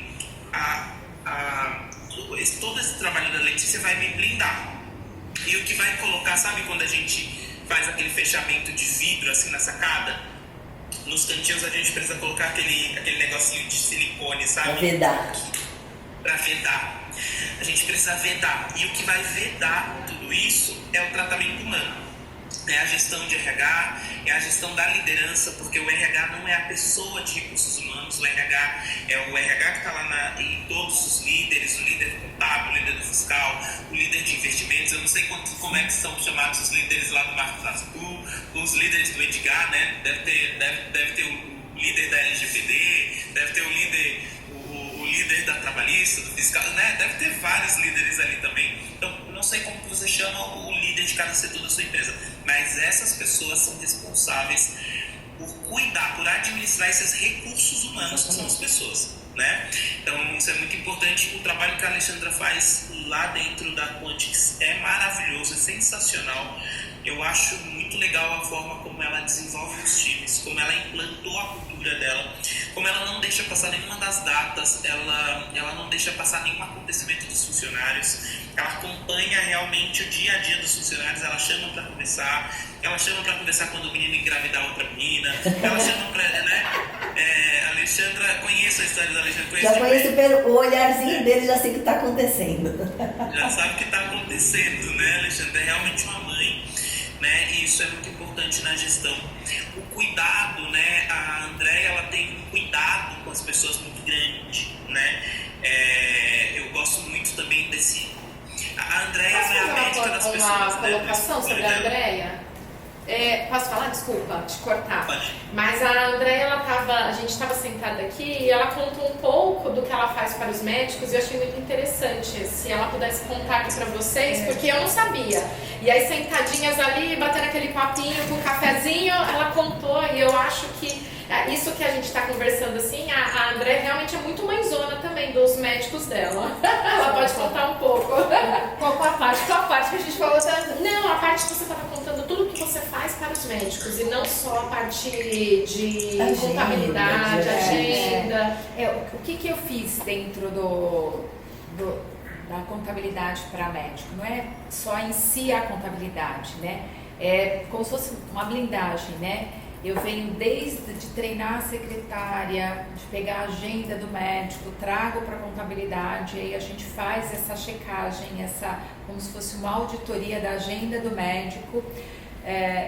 todo esse trabalho da Letícia vai me blindar. E o que vai colocar, sabe quando a gente faz aquele fechamento de vidro assim na sacada? Nos cantinhos a gente precisa colocar aquele negocinho de silicone, sabe? Pra vedar. A gente precisa vedar. E o que vai vedar tudo isso é o tratamento humano. É a gestão de RH, é a gestão da liderança, porque o RH não é a pessoa de recursos humanos, o RH é o RH que está lá em todos os líderes, o líder contábil, o líder fiscal, o líder de investimentos. Eu não sei como é que são chamados os líderes lá do Marco Tascu, os líderes do Edgar, né? Deve ter o líder da LGPD, deve ter o líder da trabalhista, do fiscal, né? Deve ter vários líderes ali também. Então, não sei como que você chama o líder de cada setor da sua empresa, mas essas pessoas são responsáveis por cuidar, por administrar esses recursos humanos que são as pessoas, né? Então, isso é muito importante. O trabalho que a Alexandra faz lá dentro da Quantix é maravilhoso, é sensacional. Eu acho muito legal a forma como ela desenvolve os times, como ela implantou a cultura dela, como ela não deixa passar nenhuma das datas, ela não deixa passar nenhum acontecimento dos funcionários, ela acompanha realmente o dia a dia dos funcionários, ela chama para conversar, quando o menino engravidar outra menina, ela chama para, né, Alexandra, conheço a história da Alexandra. Já conheço pelo olharzinho dele, já sei o que está acontecendo. Já sabe o que está acontecendo, né, Alexandra? É realmente uma mãe, né? E isso é muito importante na gestão. O cuidado, né? A Andréia, ela tem um cuidado com as pessoas muito grande, né? Eu gosto muito também desse... A Andréia é a médica das pessoas. Uma colocação sobre a Andréia? Posso falar? Desculpa te cortar. Pode. Mas a Andréia, a gente estava sentada aqui e ela contou um pouco do que ela faz para os médicos e eu achei muito interessante. Se ela pudesse contar aqui para vocês, porque eu não sabia. E aí, sentadinhas ali, batendo aquele papinho com um cafezinho, ela contou e eu acho que isso que a gente está conversando assim, a Andréia realmente é muito mãezona também dos médicos dela. Ela pode contar um pouco. Qual a parte que a gente falou tanto? Não, a parte que você estava contando tudo que você faz para os médicos e não só a parte de Agenda, contabilidade, agenda. O que eu fiz dentro da contabilidade para médico? Não é só em si a contabilidade, né? É como se fosse uma blindagem, né? Eu venho desde de treinar a secretária, de pegar a agenda do médico, trago para a contabilidade, aí a gente faz essa checagem, como se fosse uma auditoria da agenda do médico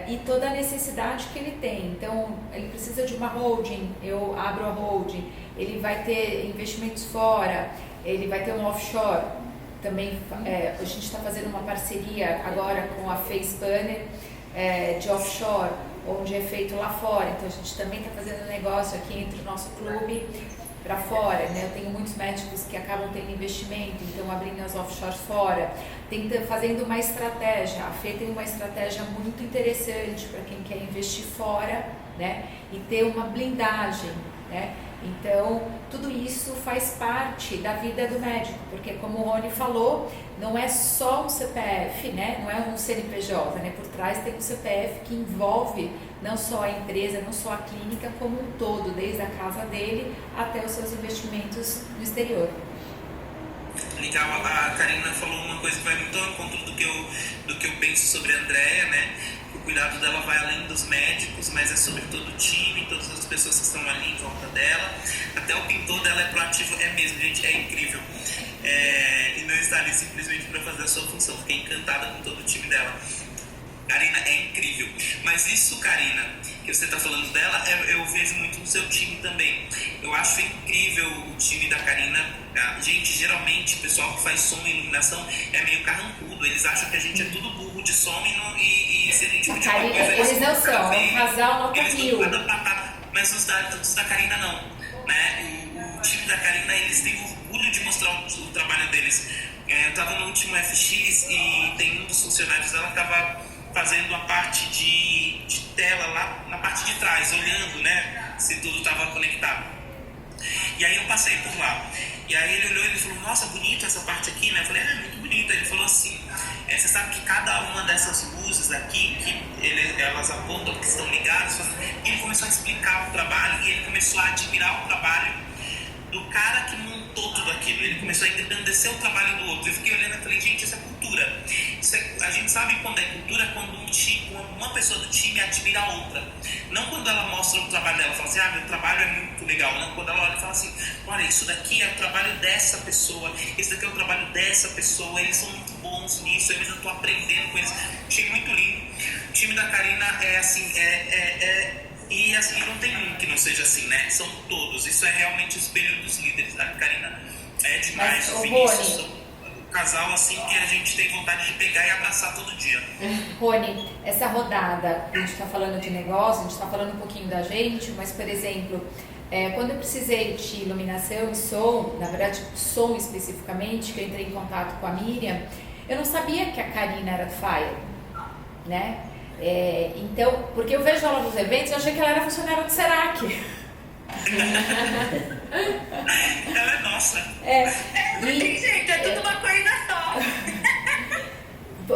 e toda a necessidade que ele tem. Então, ele precisa de uma holding, eu abro a holding, ele vai ter investimentos fora, ele vai ter um offshore. Também a gente está fazendo uma parceria agora com a Face Banner de offshore, onde é feito lá fora. Então a gente também está fazendo um negócio aqui entre o nosso clube para fora, né? Eu tenho muitos médicos que acabam tendo investimento, então abrindo as offshores fora, fazendo uma estratégia. A Fê tem uma estratégia muito interessante para quem quer investir fora, né? E ter uma blindagem, né? Então, tudo isso faz parte da vida do médico, porque como o Rony falou, não é só um CPF, né? Não é um CNPJ, né? Por trás tem um CPF que envolve não só a empresa, não só a clínica, como um todo, desde a casa dele até os seus investimentos no exterior. Legal, a Karina falou uma coisa que vai muito ao encontro do que eu penso sobre a Andréia, né? O cuidado dela vai além dos médicos, mas é sobre todo o time, todas as pessoas que estão ali em volta dela. Até o pintor dela é proativo, é mesmo, gente, é incrível. E não está ali simplesmente para fazer a sua função. Fiquei encantada com todo o time dela. Karina, é incrível. Mas isso, Karina, que você está falando dela, eu vejo muito no seu time também. Eu acho incrível o time da Karina. Gente, geralmente o pessoal que faz som e iluminação é meio carrancudo. Eles acham que a gente é tudo burro de som e se a gente pedir uma coisa... Eles não são, é um casal nota mil. Mas os da Karina não, né? O time da Karina, eles têm orgulho de mostrar o trabalho deles. Eu estava no último FX e tem um dos funcionários dela que estava fazendo a parte de tela lá na parte de trás, olhando, né, se tudo estava conectado. E aí eu passei por lá. E aí ele olhou e ele falou, nossa, bonito essa parte aqui, né? Eu falei, muito bonito. Ele falou assim, você sabe que cada uma dessas luzes aqui, que elas apontam que estão ligadas, e ele começou a explicar o trabalho e ele começou a admirar o trabalho do cara que montou tudo aquilo. Ele começou a engrandecer o trabalho do outro. Eu fiquei olhando e falei, gente, isso é cultura. A gente sabe quando é cultura, quando uma pessoa do time admira a outra. Não quando ela mostra o trabalho dela, fala assim, meu trabalho é muito legal. Não, quando ela olha e fala assim, olha, isso daqui é o trabalho dessa pessoa, esse daqui é o trabalho dessa pessoa, eles são muito bons nisso, eu estou aprendendo com eles. Achei muito lindo. O time da Karina é assim, e assim, não tem um que não seja assim, né? São todos. Isso é realmente o espelho dos líderes. A Karina é demais. O Vinícius, um casal assim que a gente tem vontade de pegar e abraçar todo dia. Rony, essa rodada, a gente está falando de negócio, a gente está falando um pouquinho da gente, mas, por exemplo, quando eu precisei de iluminação e som, na verdade, som especificamente, que eu entrei em contato com a Miriam, eu não sabia que a Karina era Fire, né? Então, porque eu vejo ela nos eventos, eu achei que ela era funcionária do Serac. Ela é nossa. Gente, é tudo uma coisa só.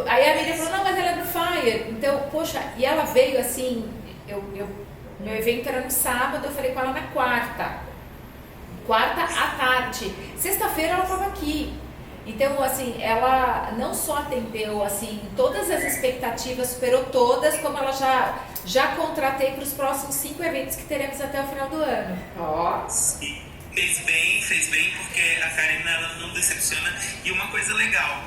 Aí a Miriam falou, não, mas ela é do Fire. Então, poxa, e ela veio assim, meu evento era no sábado, eu falei com ela na quarta à tarde. Sexta-feira ela estava aqui. Então, assim, ela não só atendeu, assim, todas as expectativas, superou todas, como ela já contratei para os próximos 5 eventos que teremos até o final do ano. Ó. Fez bem, porque a Karina, ela não decepciona. E uma coisa legal,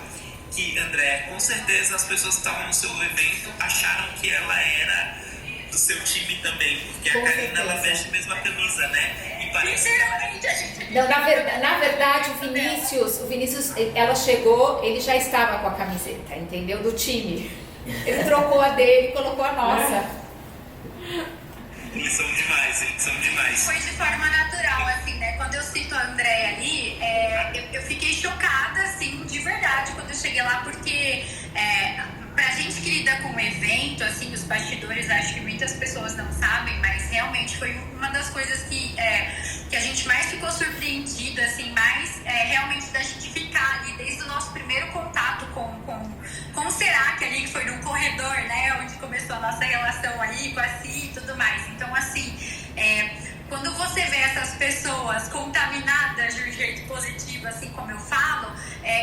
que, André, com certeza as pessoas que estavam no seu evento acharam que ela era do seu time também, porque Com a Karina, certeza. ela veste a mesma camisa, né? E parece Literalmente a gente. Não, na verdade, o Vinícius, ela chegou, ele já estava com a camiseta, entendeu? Do time. Ele trocou a dele e colocou a nossa. eles são demais. Foi de forma natural, assim, né? Quando eu cito a Andréia ali, eu fiquei chocada, assim, de verdade, quando eu cheguei lá, porque pra gente que lida com o evento, assim, os bastidores, acho que muitas pessoas não sabem, mas realmente foi uma das coisas que a gente mais ficou surpreendida, assim, mais realmente da gente ficar ali, desde o nosso primeiro contato com o Serac ali, que foi num corredor, né, onde começou a nossa relação ali com a Si e tudo mais. Então, assim, quando você vê essas pessoas contaminadas de um jeito positivo, assim como eu falo,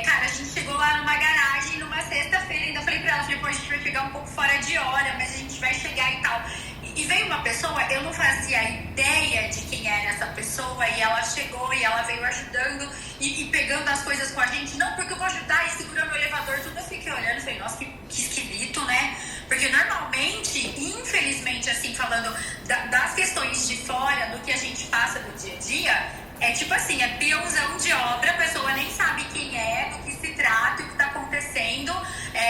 cara, a gente chegou lá numa garagem numa sexta-feira, ainda falei pra ela, pô, a gente vai chegar um pouco fora de hora, mas a gente vai chegar e tal. E veio uma pessoa, eu não fazia ideia de quem era essa pessoa, e ela chegou e ela veio ajudando e pegando as coisas com a gente. Não, porque eu vou ajudar, e segurando o elevador, tudo. Eu fiquei olhando e falei, nossa, que esquisito, né? Porque normalmente, infelizmente, assim, falando das questões de fora, do que a gente passa no dia a dia, é tipo assim, é peãozão de obra, a pessoa nem sabe quem é, do que se trata, o que tá acontecendo.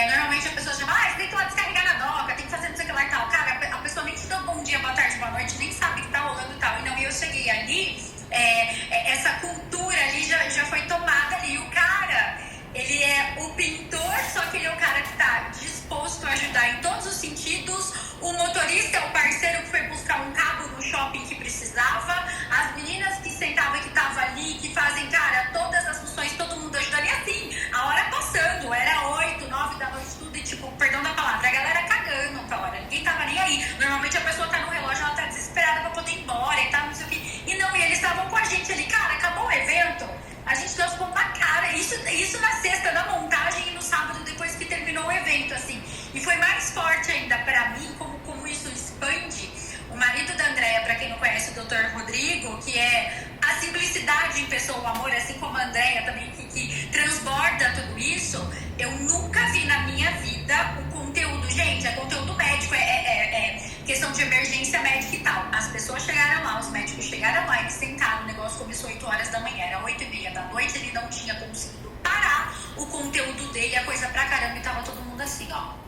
Normalmente a pessoa chama, você tem que ir lá descarregar na doca, tem que fazer não sei o que lá e tal. Cara, a pessoa nem te dá bom dia, boa tarde, boa noite, nem sabe o que tá rolando e tal. E não, eu cheguei ali, essa cultura ali já foi tomada ali. O cara, ele é o pintor, só que ele é o cara que tá disposto a ajudar em todos os sentidos. O motorista é o parceiro que foi buscar um cabo no shopping que precisava. As meninas que sentavam e que estavam ali, que fazem, cara, todas as funções, todo mundo ajudando. E assim, a hora passando, era 8, 9 da noite, tudo, e tipo, perdão da palavra, a galera cagando pra hora, ninguém tava nem aí. Normalmente a pessoa tá no relógio, ela tá desesperada pra poder ir embora e tal, não sei o que. E não, e eles estavam com a gente ali, cara, acabou o evento, a gente deu os pontos na cara. Isso na sexta da montagem e no sábado, depois que terminou o evento, assim. E foi mais forte ainda pra mim, como isso expande. O marido da Andréia, pra quem não conhece, o Dr. Rodrigo, que é a simplicidade em pessoa, o amor, assim como a Andréia também, que transborda tudo isso. Eu nunca vi na minha vida o conteúdo, gente, é conteúdo médico, é questão de emergência médica e tal. As pessoas chegaram lá, os médicos chegaram lá, eles sentaram, o negócio começou 8 horas da manhã, era 8h30 da noite, ele não tinha conseguido parar o conteúdo dele, a coisa pra caramba, e tava todo mundo assim, ó.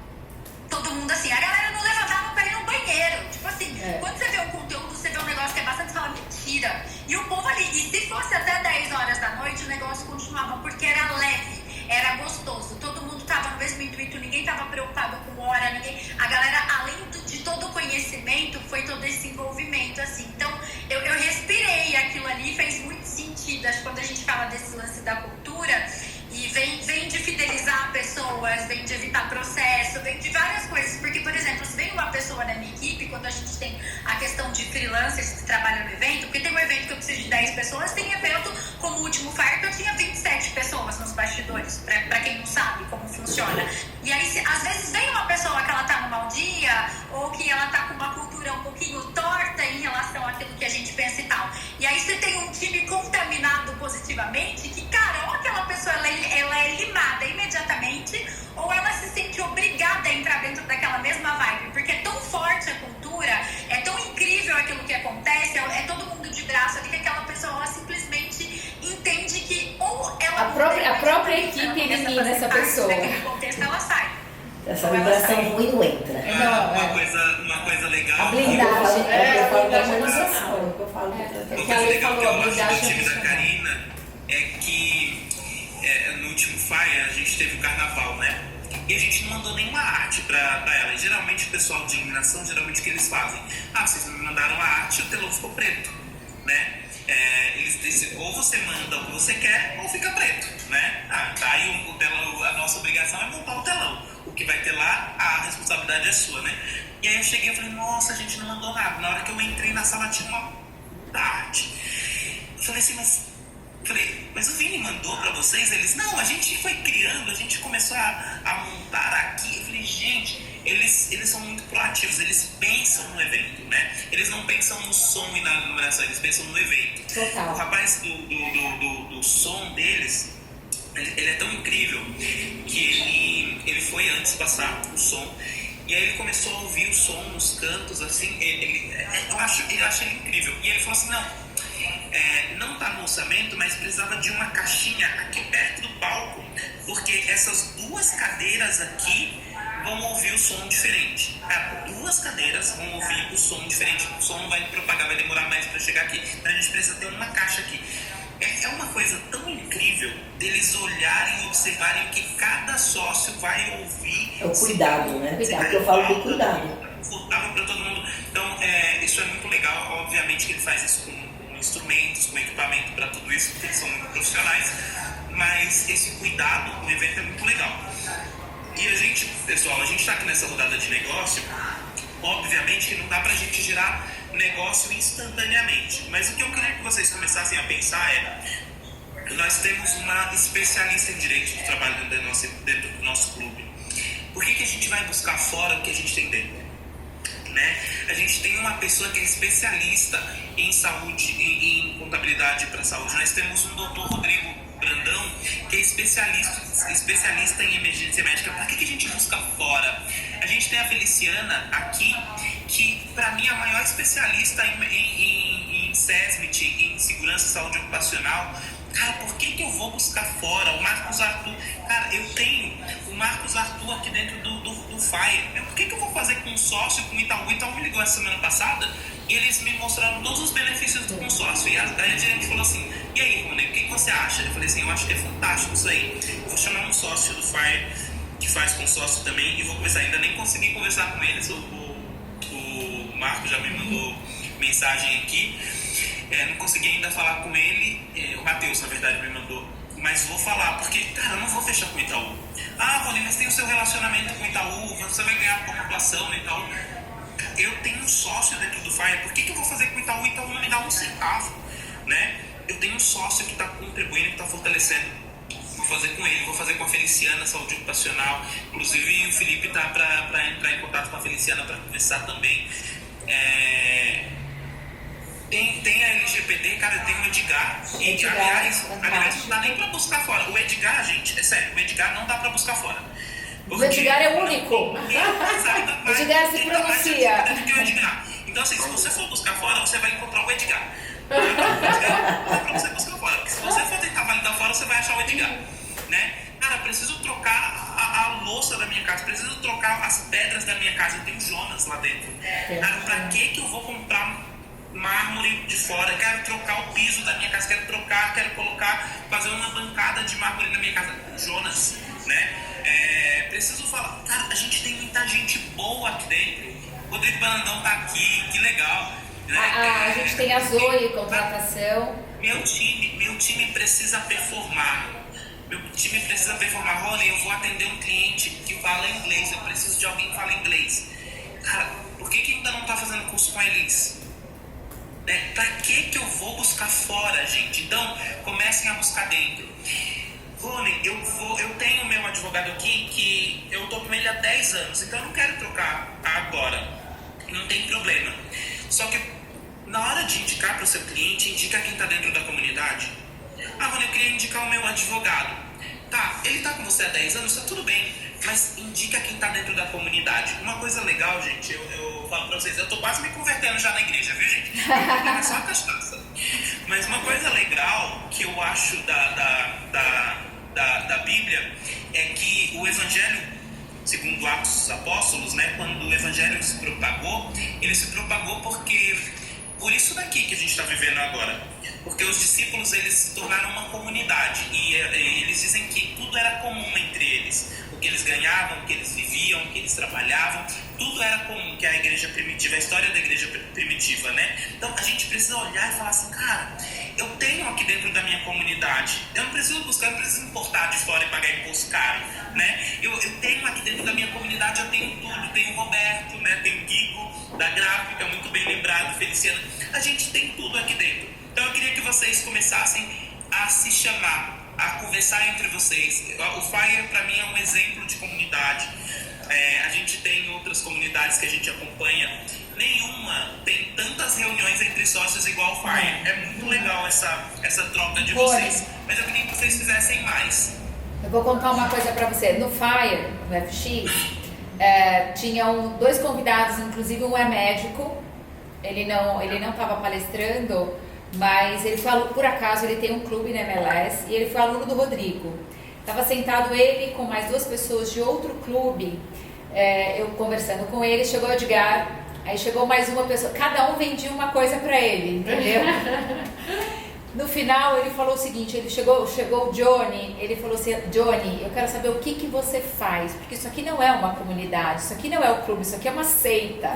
Todo mundo assim, a galera não levantava pra ir no banheiro. Tipo assim, quando você vê um conteúdo, você vê um negócio que é bastante, você fala, mentira. E o povo ali, e se fosse até 10 horas da noite, o negócio continuava, porque era leve, era gostoso. Todo mundo tava no mesmo intuito, ninguém tava preocupado com hora, a galera, além de todo o conhecimento, foi todo esse envolvimento, assim. Então, eu respirei aquilo ali, fez muito sentido. Acho que quando a gente fala desse lance da cultura, e vem de fidelizar pessoas, vem de evitar processo, vem de várias coisas. Porque, por exemplo, se vem uma pessoa na minha equipe, quando a gente tem a questão de freelancers que trabalham no evento, porque tem um evento que eu preciso de 10 pessoas, tem evento como o último Fire que eu tinha 27 pessoas nos bastidores, pra quem não sabe como funciona. E aí, às vezes vem uma pessoa que ela tá no mau dia, ou que ela tá com uma cultura um pouquinho torta em relação àquilo que a gente pensa e tal. E aí você tem um time contaminado positivamente, que, cara, ou aquela pessoa ela é limada imediatamente, ou ela se sente obrigada a entrar dentro daquela mesma vibe, porque é tão forte a cultura, é tão incrível aquilo que acontece, é todo mundo de braço ali, que aquela pessoa, ela simplesmente entende que ou ela... A própria equipe elimina essa pessoa. Naquele contexto, ela sai. Essa vibração ruim não entra. Uma coisa legal. A blindagem. Eu falo da a harmonização. Eu falo Uma coisa legal que eu gosto do time da Karina é que no último Fire a gente teve o carnaval, né? E a gente não mandou nenhuma arte pra ela. E geralmente o pessoal de iluminação, geralmente o que eles fazem? Vocês me mandaram a arte e o telão ficou preto, né? eles dizem, ou você manda o que você quer, ou fica preto, né? Tá aí o telão, a nossa obrigação é montar o telão. O que vai ter lá, a responsabilidade é sua, né? E aí eu cheguei e falei, nossa, a gente não mandou nada. Na hora que eu entrei na sala tinha uma tarde. Eu falei assim, mas o Vini mandou pra vocês? Eles, não, a gente foi criando, a gente começou a montar aqui. Eu falei, gente, eles são muito proativos, eles pensam no evento, né? Eles não pensam no som e na numeração, eles pensam no evento. Total. O rapaz do som deles, ele é tão incrível que ele foi antes passar o som. E aí ele começou a ouvir o som nos cantos, assim, eu acho ele incrível. E ele falou assim, não está no orçamento, mas precisava de uma caixinha aqui perto do palco, porque essas duas cadeiras aqui vão ouvir o som diferente. Duas cadeiras vão ouvir o som diferente, o som não vai propagar, vai demorar mais para chegar aqui. Então a gente precisa ter uma caixa aqui. É uma coisa tão incrível deles olharem e observarem o que cada sócio vai ouvir. É o cuidado, né? É o que eu falo do cuidado. Confortável para todo mundo. Então, isso é muito legal. Obviamente que ele faz isso com instrumentos, com equipamento para tudo isso, porque eles são muito profissionais. Mas esse cuidado no evento é muito legal. E a gente, pessoal, a gente está aqui nessa rodada de negócio. Obviamente que não dá para a gente gerar negócio instantaneamente, mas o que eu queria que vocês começassem a pensar nós temos uma especialista em direito de trabalho dentro do nosso clube. Por que a gente vai buscar fora o que a gente tem dentro? Né? A gente tem uma pessoa que é especialista em saúde, em contabilidade para saúde. Nós temos um doutor Rodrigo Brandão, que é especialista em emergência médica. Por que a gente busca fora? A gente tem a Feliciana aqui, que para mim é a maior especialista em SESMIT, em segurança e saúde ocupacional. Cara, por que eu vou buscar fora? O Marcos Arthur, cara, eu tenho o Marcos Arthur aqui dentro do FIRE. Por que eu vou fazer com um sócio, com o Itaú? O Itaú me ligou essa semana passada e eles me mostraram todos os benefícios do consórcio. E aí a gente falou assim, e aí, Rony, o que você acha? Eu falei assim, eu acho que é fantástico isso aí. Eu vou chamar um sócio do FIRE que faz consórcio também e vou começar. Ainda nem consegui conversar com eles, o Marco já me mandou mensagem aqui. Não consegui ainda falar com ele, o Matheus, na verdade, me mandou, mas vou falar, porque, cara, eu não vou fechar com o Itaú. Rony, mas tem o seu relacionamento com o Itaú, você vai ganhar pontuação no Itaú. Eu tenho um sócio dentro do FIRE, por que eu vou fazer com o Itaú? O Itaú não me dá um centavo, né? Eu tenho um sócio que está contribuindo, que está fortalecendo. Vou fazer com ele, vou fazer com a Feliciana, saúde ocupacional. Inclusive, o Felipe está para entrar em contato com a Feliciana para conversar também. Tem a LGPD, cara, tem o Edgar. E, aliás, não dá nem pra buscar fora. O Edgar, gente, é sério, o Edgar não dá pra buscar fora. O Edgar é único. O Edgar se pronuncia. Então, assim, se você for buscar fora, você vai encontrar o Edgar. Não dá pra você buscar fora. Porque se você for tentar validar fora, você vai achar o Edgar. Né? Cara, preciso trocar a louça da minha casa, preciso trocar as pedras da minha casa. Eu tenho Jonas lá dentro. Cara, pra que eu vou comprar mármore de fora? Quero trocar o piso da minha casa, quero fazer uma bancada de mármore na minha casa. Jonas, né? Preciso falar, cara, a gente tem muita gente boa aqui dentro. O Rodrigo Brandão tá aqui, que legal. Né? A gente tem a Zoe, contratação. Meu time precisa performar. Rony, eu vou atender um cliente que fala inglês, eu preciso de alguém que fala inglês. Cara, por que ainda não tá fazendo curso com a Elis? Pra que eu vou buscar fora, gente? Então, comecem a buscar dentro. Rony, eu tenho meu advogado aqui que eu tô com ele há 10 anos, então eu não quero trocar agora. Não tem problema. Só que na hora de indicar para o seu cliente, indica quem está dentro da comunidade. Rony, eu queria indicar o meu advogado. Tá, ele tá com você há 10 anos, tá tudo bem, mas indica quem tá dentro da comunidade. Uma coisa legal, gente, eu falo pra vocês, eu tô quase me convertendo já na igreja, viu, gente? É só a cachaça. Mas uma coisa legal que eu acho da Bíblia é que o Evangelho, segundo Atos dos Apóstolos, né, quando o Evangelho se propagou, ele se propagou por isso daqui que a gente está vivendo agora. Porque os discípulos, eles se tornaram uma comunidade e eles dizem que tudo era comum entre eles. O que eles ganhavam, o que eles viviam, que eles trabalhavam, tudo era comum, que é a igreja primitiva, a história da igreja primitiva, né? Então a gente precisa olhar e falar assim, cara, eu tenho aqui dentro da minha comunidade, eu não preciso buscar, eu não preciso importar de fora e pagar imposto caro, né? Eu tenho aqui dentro da minha comunidade, eu tenho tudo, tenho o Roberto, né? Tenho o Guigo, da gráfica, muito bem lembrado, Feliciano, a gente tem tudo aqui dentro. Então eu queria que vocês começassem a se chamar, a conversar entre vocês. O Fire, para mim, é um exemplo de comunidade. A gente tem outras comunidades que a gente acompanha. Nenhuma tem tantas reuniões entre sócios igual o Fire. É muito legal essa troca de vocês. Mas eu queria que vocês fizessem mais. Eu vou contar uma coisa para você. No Fire, no FX, tinham 2 convidados, inclusive um é médico. Ele não estava palestrando, mas ele foi aluno, por acaso ele tem um clube na MLS e ele foi aluno do Rodrigo. Estava sentado ele com mais 2 pessoas de outro clube, eu conversando com ele, chegou o Edgar, aí chegou mais uma pessoa, cada um vendia uma coisa para ele, entendeu? No final ele falou o seguinte, chegou o Johnny, ele falou assim, Johnny, eu quero saber o que você faz, porque isso aqui não é uma comunidade, isso aqui não é o clube, isso aqui é uma seita.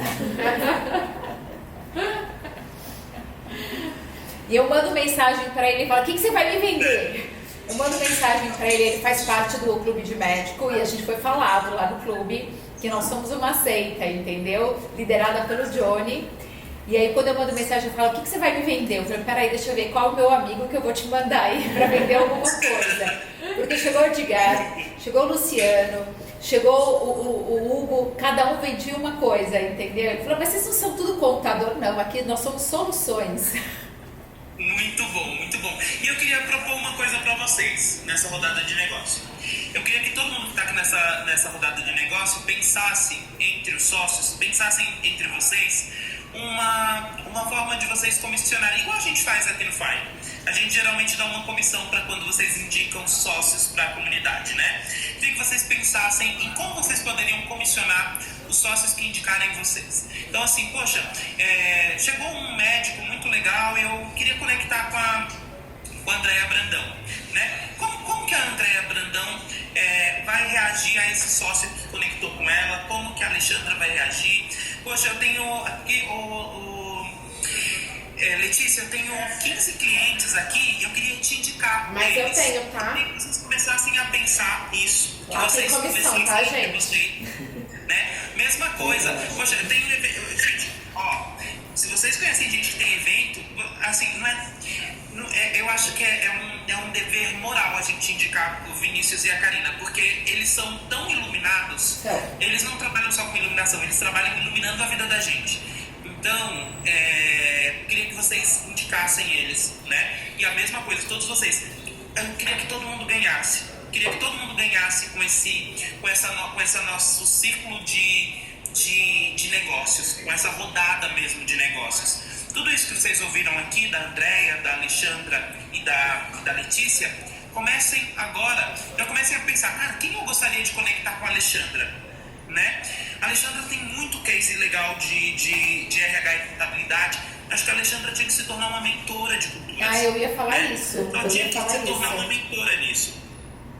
E eu mando mensagem para ele e falo, o que você vai me vender? Eu mando mensagem para ele faz parte do clube de médico e a gente foi falado lá no clube que nós somos uma seita, entendeu? Liderada pelo Johnny. E aí quando eu mando mensagem eu falo, o que você vai me vender? Eu falei, peraí, deixa eu ver qual é o meu amigo que eu vou te mandar aí para vender alguma coisa. Porque chegou o Edgar, chegou o Luciano, chegou o Hugo, cada um vendia uma coisa, entendeu? Ele falou, mas vocês não são tudo contador? Não, aqui nós somos soluções. Muito bom, muito bom. E eu queria propor uma coisa para vocês nessa rodada de negócio. Eu queria que todo mundo que está aqui nessa rodada de negócio pensasse entre os sócios, pensassem entre vocês uma forma de vocês comissionarem, igual a gente faz aqui no Fire. A gente geralmente dá uma comissão para quando vocês indicam sócios para a comunidade, né? Queria que vocês pensassem em como vocês poderiam comissionar os sócios que indicarem vocês. Então assim, poxa, chegou um médico muito legal e eu queria conectar com a Andréia Brandão, né? Como que a Andréia Brandão vai reagir a esse sócio que conectou com ela? Como que a Alexandra vai reagir? Poxa, eu tenho aqui Letícia, eu tenho 15 clientes aqui e eu queria te indicar. Mas eu tenho, tá? Eu queria que vocês começassem a pensar isso. Lá tem comissão, tá, gente? Né? Mesma coisa. Poxa, eu tenho gente, ó, se vocês conhecem gente que tem evento, assim, eu acho que é um dever moral a gente indicar o Vinícius e a Karina, porque eles são tão iluminados, eles não trabalham só com iluminação, eles trabalham iluminando a vida da gente. Então, eu queria que vocês indicassem eles, né? E a mesma coisa, todos vocês. Eu queria que todo mundo ganhasse. Queria que todo mundo ganhasse com esse nosso círculo de negócios, com essa rodada mesmo de negócios. Tudo isso que vocês ouviram aqui da Andréia, da Alexandra e da Letícia, comecem agora, já comecem a pensar, cara, quem eu gostaria de conectar com a Alexandra, né? A Alexandra tem muito case legal de RH e contabilidade. Acho que a Alexandra tinha que se tornar uma mentora de cultura. Eu ia falar isso. Ela tinha que se tornar uma mentora nisso.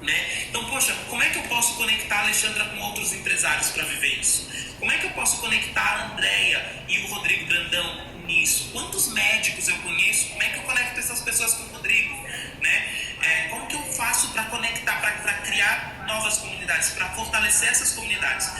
Né? Então, poxa, como é que eu posso conectar a Alexandra com outros empresários para viver isso? Como é que eu posso conectar a Andréia e o Rodrigo Brandão nisso? Quantos médicos eu conheço? Como é que eu conecto essas pessoas com o Rodrigo? Né? Como que eu faço para conectar, para criar novas comunidades, para fortalecer essas comunidades?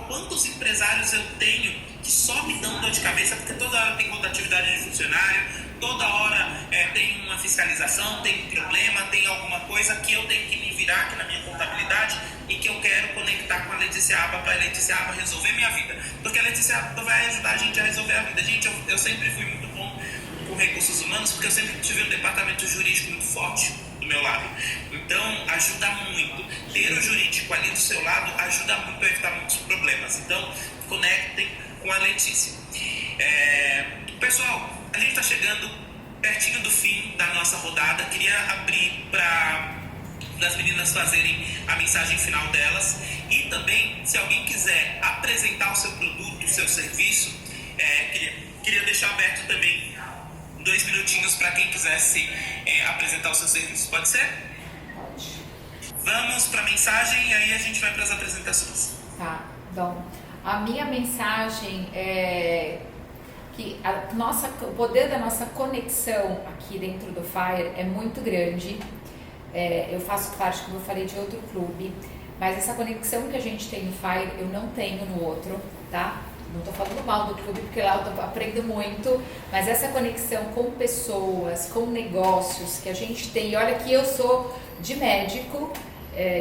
Quantos empresários eu tenho que só me dão dor de cabeça porque toda hora tem rotatividade de funcionário, toda hora tem uma fiscalização, tem um problema, tem alguma coisa que eu tenho que me virar aqui na minha contabilidade e que eu quero conectar com a Letícia Aba para a Letícia Aba resolver minha vida. Porque a Letícia Aba vai ajudar a gente a resolver a vida. Gente, eu sempre fui muito bom com recursos humanos porque eu sempre tive um departamento jurídico muito forte do meu lado. Então, ajuda muito. Ter o jurídico ali do seu lado ajuda muito a evitar muitos problemas. Então, conectem com a Letícia. Pessoal, a gente está chegando pertinho do fim da nossa rodada. Queria abrir para as meninas fazerem a mensagem final delas. E também, se alguém quiser apresentar o seu produto, o seu serviço, queria deixar aberto também 2 minutinhos para quem quisesse apresentar o seu serviço. Pode ser? Pode. Vamos para a mensagem e aí a gente vai para as apresentações. Tá. Bom, a minha mensagem é que o poder da nossa conexão aqui dentro do FIRE é muito grande. Eu faço parte, como eu falei, de outro clube, mas essa conexão que a gente tem no FIRE eu não tenho no outro, tá? Não estou falando mal do clube, porque lá eu aprendo muito, mas essa conexão com pessoas, com negócios que a gente tem, e olha que eu sou de médico,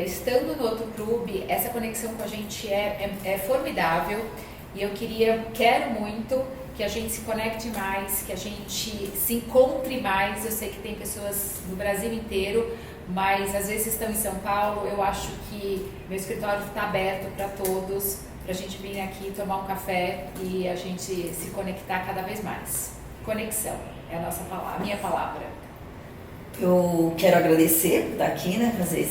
estando no outro clube, essa conexão com a gente é formidável, e eu quero muito que a gente se conecte mais, que a gente se encontre mais. Eu sei que tem pessoas no Brasil inteiro, mas às vezes estão em São Paulo. Eu acho que meu escritório está aberto para todos, para a gente vir aqui tomar um café e a gente se conectar cada vez mais. Conexão é a minha palavra. Eu quero agradecer por estar aqui, né, fazer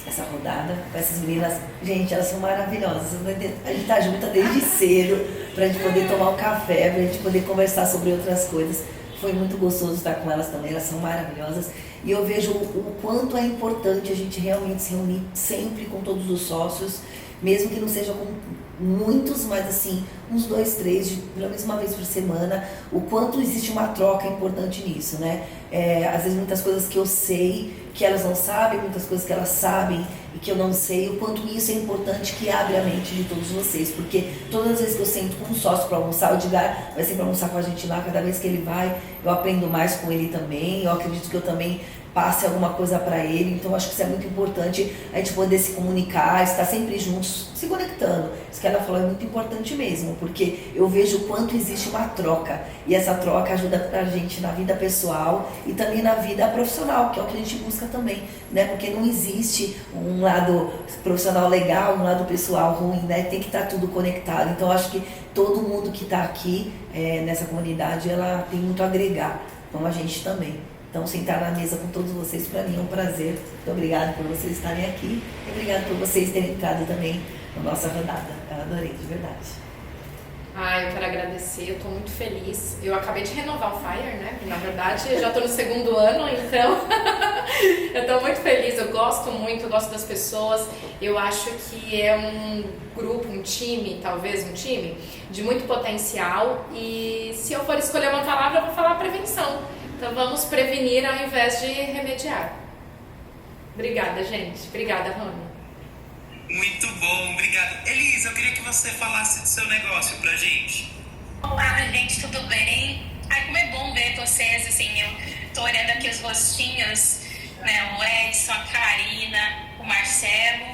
essa rodada com essas meninas. Gente, elas são maravilhosas. A gente tá junta desde cedo pra gente poder tomar um café, pra gente poder conversar sobre outras coisas. Foi muito gostoso estar com elas também, elas são maravilhosas. E eu vejo o quanto é importante a gente realmente se reunir sempre com todos os sócios, mesmo que não seja com muitos, mas assim, uns 2, 3, pelo menos uma vez por semana, o quanto existe uma troca importante nisso, né? Às vezes muitas coisas que eu sei, que elas não sabem, muitas coisas que elas sabem e que eu não sei, o quanto isso é importante, que abre a mente de todos vocês, porque todas as vezes que eu sento com um sócio para almoçar, o Edgar vai sempre almoçar com a gente lá, cada vez que ele vai, eu aprendo mais com ele também, eu acredito que eu também passe alguma coisa para ele, então acho que isso é muito importante, a gente poder se comunicar, estar sempre juntos, se conectando. Isso que ela falou é muito importante mesmo, porque eu vejo o quanto existe uma troca, e essa troca ajuda a gente na vida pessoal e também na vida profissional, que é o que a gente busca também, né? Porque não existe um lado profissional legal, um lado pessoal ruim, né? Tem que estar tudo conectado. Então acho que todo mundo que está aqui nessa comunidade, ela tem muito a agregar, então a gente também. Então, sentar na mesa com todos vocês, para mim é um prazer. Muito obrigada por vocês estarem aqui. E obrigada por vocês terem entrado também na nossa rodada. Eu adorei, de verdade. Eu quero agradecer, eu estou muito feliz. Eu acabei de renovar o FIRE, né? Na verdade, eu já estou no 2º ano, então eu estou muito feliz. Eu gosto muito, eu gosto das pessoas. Eu acho que é um grupo, um time, talvez um time, de muito potencial. E se eu for escolher uma palavra, eu vou falar prevenção. Então vamos prevenir ao invés de remediar. Obrigada, gente. Obrigada, Rony. Muito bom, obrigado. Elisa, eu queria que você falasse do seu negócio pra gente. Olá, gente, tudo bem? Como é bom ver vocês, assim, eu tô olhando aqui os rostinhos, né, o Edson, a Karina, o Marcelo,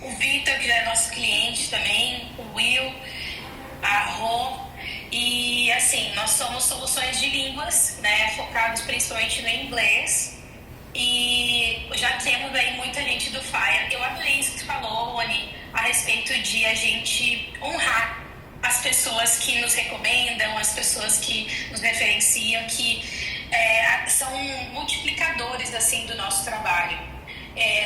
o Vitor, que já é nosso cliente também, o Will, a Rô. E assim, nós somos soluções de línguas, né, focados principalmente no inglês, e já temos aí muita gente do FIRE. Eu adorei isso que você falou, Rony, a respeito de a gente honrar as pessoas que nos recomendam, as pessoas que nos referenciam, que são multiplicadores assim do nosso trabalho.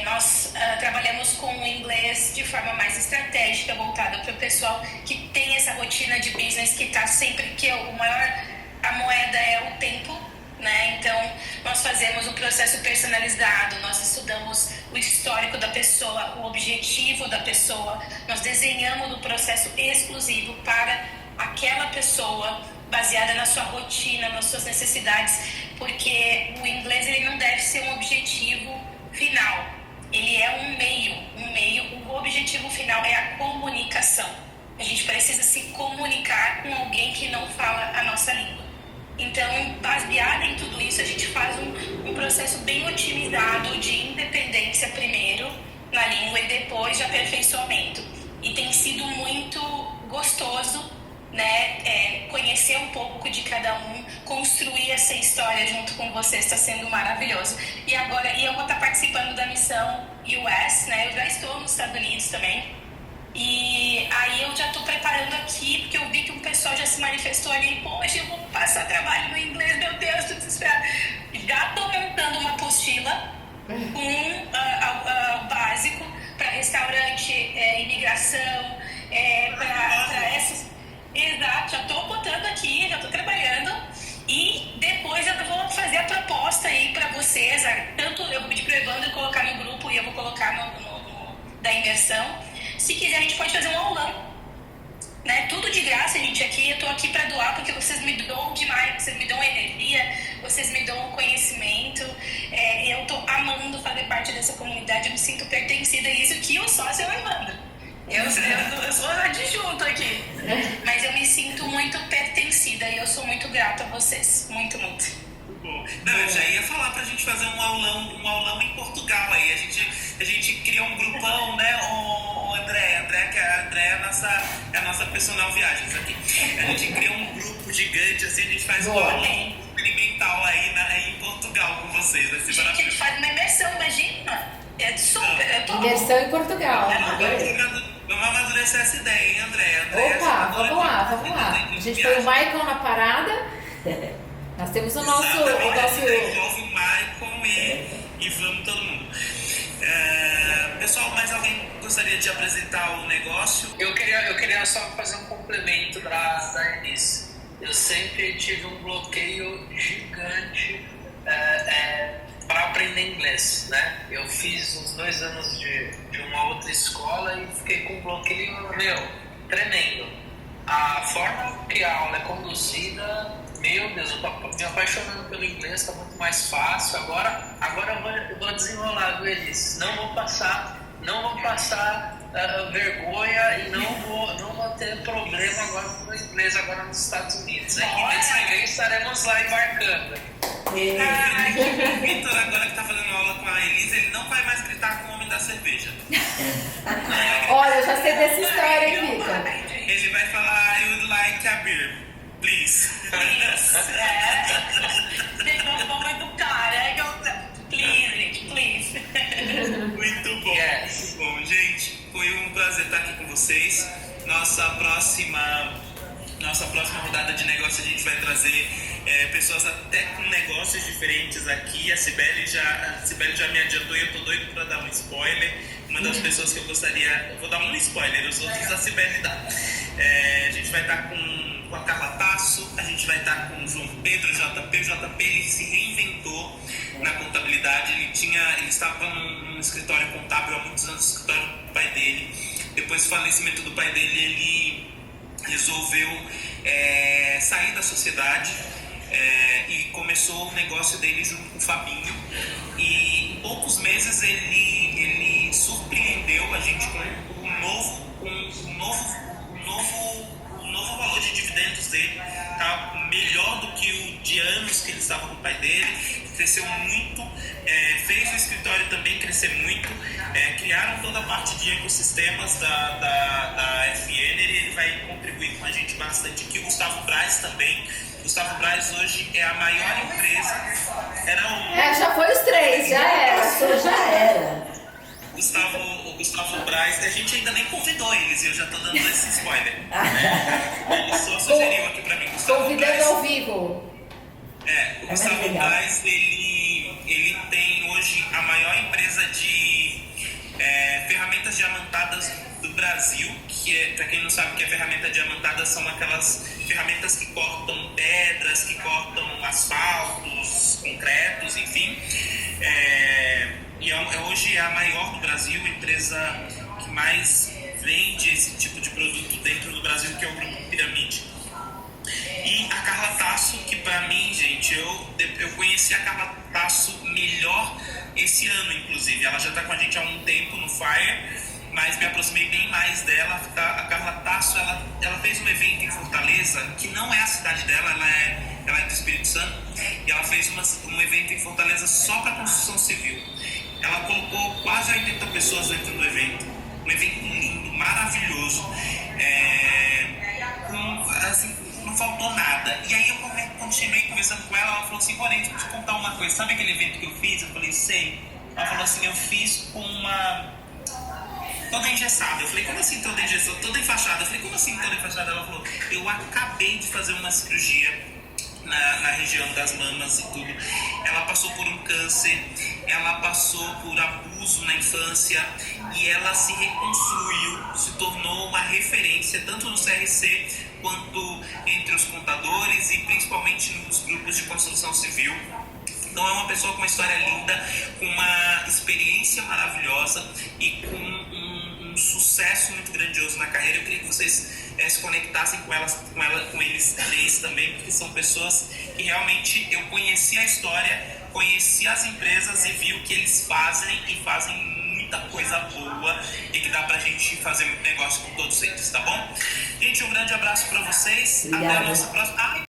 Nós trabalhamos com o inglês de forma mais estratégica, voltada para o pessoal que tem essa rotina de business que está sempre, que a moeda é o tempo, né? Então, nós fazemos um processo personalizado, nós estudamos o histórico da pessoa, o objetivo da pessoa, nós desenhamos um processo exclusivo para aquela pessoa, baseada na sua rotina, nas suas necessidades, porque o inglês ele não deve ser um objetivo final, ele é um meio, o objetivo final é a comunicação. A gente precisa se comunicar com alguém que não fala a nossa língua. Então, baseado em tudo isso, a gente faz um processo bem otimizado de independência primeiro na língua e depois de aperfeiçoamento. E tem sido muito gostoso, né, conhecer um pouco de cada um, construir essa história junto com vocês, está sendo maravilhoso. E agora, eu vou estar participando da missão US, né, eu já estou nos Estados Unidos também, e aí eu já estou preparando aqui, porque eu vi que o pessoal já se manifestou ali, poxa, eu vou passar trabalho no inglês, meu Deus, estou desesperada. Já estou montando uma apostila com o básico para restaurante, imigração, para essas... Exato, já estou botando aqui, já estou trabalhando e depois eu vou fazer a proposta aí para vocês. Tanto eu vou pedir para o Evandro colocar no grupo e eu vou colocar no da imersão. Se quiser, a gente pode fazer um aulão, né? Tudo de graça, gente, aqui. Eu tô aqui para doar, porque vocês me doam demais, vocês me dão energia, vocês me dão conhecimento. Eu tô amando fazer parte dessa comunidade, eu me sinto pertencida, e isso que o sócio é o Evandro. Eu sou adjunto aqui, mas eu me sinto muito pertencida e eu sou muito grata a vocês, muito, muito. Bom, não, eu já ia falar pra gente fazer um aulão em Portugal aí. A gente criou um grupão, né, o André, que a André é a nossa personal viagens aqui. A gente criou um grupo gigante, assim, a gente faz um aulão experimental aí em Portugal com vocês. Vai ser gente, a gente faz uma imersão, imagina? É super, Imersão em Portugal. Vamos amadurecer essa ideia, hein, André? Opa, vamos lá. A gente foi o Michael na parada. Nós temos o nosso... Envolve o Michael e vamos todo mundo. Pessoal, mais alguém gostaria de apresentar o negócio? Eu queria só fazer um complemento da Eunice. Eu sempre tive um bloqueio gigante para aprender inglês, né? Eu fiz uns 2 anos de uma outra escola e fiquei com um bloqueio, tremendo. A forma que a aula é conduzida, meu Deus, eu tô me apaixonando pelo inglês, tá muito mais fácil. Agora eu vou desenrolar, viu, Elis? Não vou passar vergonha e não vou ter problema agora com o inglês agora nos Estados Unidos. Mês que vem estaremos lá embarcando. O Vitor, agora que tá fazendo aula com a Elisa, ele não vai mais gritar com o homem da cerveja. Olha, eu já sei dessa história, hein, Vitor? Ele vai falar, I would like a beer, please. Vamos educar, please. Muito bom, muito bom. Gente, foi um prazer estar aqui com vocês. Nossa próxima rodada de negócio a gente vai trazer pessoas até com negócios diferentes aqui. A Cibele já me adiantou e eu tô doido para dar um spoiler. Uma das pessoas que eu gostaria... Vou dar um spoiler, os outros a Cibele dá. A gente vai estar com a Carla Tasso, a gente vai estar com o João Pedro, JP. O JP, ele se reinventou na contabilidade. Ele estava num escritório contábil há muitos anos, no escritório do pai dele. Depois do falecimento do pai dele, ele resolveu sair da sociedade e começou o negócio dele junto com o Fabinho, e em poucos meses ele surpreendeu a gente com o novo valor de dividendos dele, tá melhor do que o de anos que ele estava com o pai dele. Cresceu muito, fez o escritório também crescer muito, criaram toda a parte de ecossistemas da FN, ele vai contribuir com a gente bastante aqui. O Gustavo Braz também. Gustavo Braz hoje é a maior empresa. Já foi os 3, já era. O Gustavo Braz, a gente ainda nem convidou eles, eu já tô dando esse spoiler. Ele só sugeriu aqui pra mim. Convidando ao vivo. O Gustavo Braz, ele tem hoje a maior empresa de ferramentas diamantadas do Brasil, que para quem não sabe o que é ferramenta diamantada, são aquelas ferramentas que cortam pedras, que cortam asfaltos, concretos, enfim. E hoje é a maior do Brasil, a empresa que mais vende esse tipo de produto dentro do Brasil, que é o Grupo Pirâmide. E a Carla Tasso, que pra mim, gente, eu conheci a Carla Tasso melhor esse ano, inclusive. Ela já tá com a gente há um tempo no Fire, mas me aproximei bem mais dela. A Carla Tasso, ela fez um evento em Fortaleza, que não é a cidade dela, ela é do Espírito Santo, e ela fez um evento em Fortaleza só para construção civil. Ela colocou quase 80 pessoas dentro do evento, um evento lindo, maravilhoso, não faltou nada. E aí eu continuei conversando com ela, ela falou assim, olha, deixa eu te contar uma coisa, sabe aquele evento que eu fiz? Eu falei, sei. Ela falou assim, eu fiz com toda engessada. Eu falei, como assim toda engessada? Toda enfaixada. Eu falei, como assim toda enfaixada? Ela falou, eu acabei de fazer uma cirurgia na região das mamas e tudo. Ela passou por um câncer, ela passou por abuso na infância e ela se reconstruiu, se tornou uma referência tanto no CRC quanto entre os contadores e principalmente nos grupos de construção civil. Então é uma pessoa com uma história linda, com uma experiência maravilhosa e com um um sucesso muito grandioso na carreira. Eu queria que vocês se conectassem com eles três também, porque são pessoas que realmente eu conheci a história, conheci as empresas e vi o que eles fazem, e fazem muita coisa boa e que dá pra gente fazer muito negócio com todos eles, tá bom? Gente, um grande abraço pra vocês. Obrigada. Até a nossa próxima.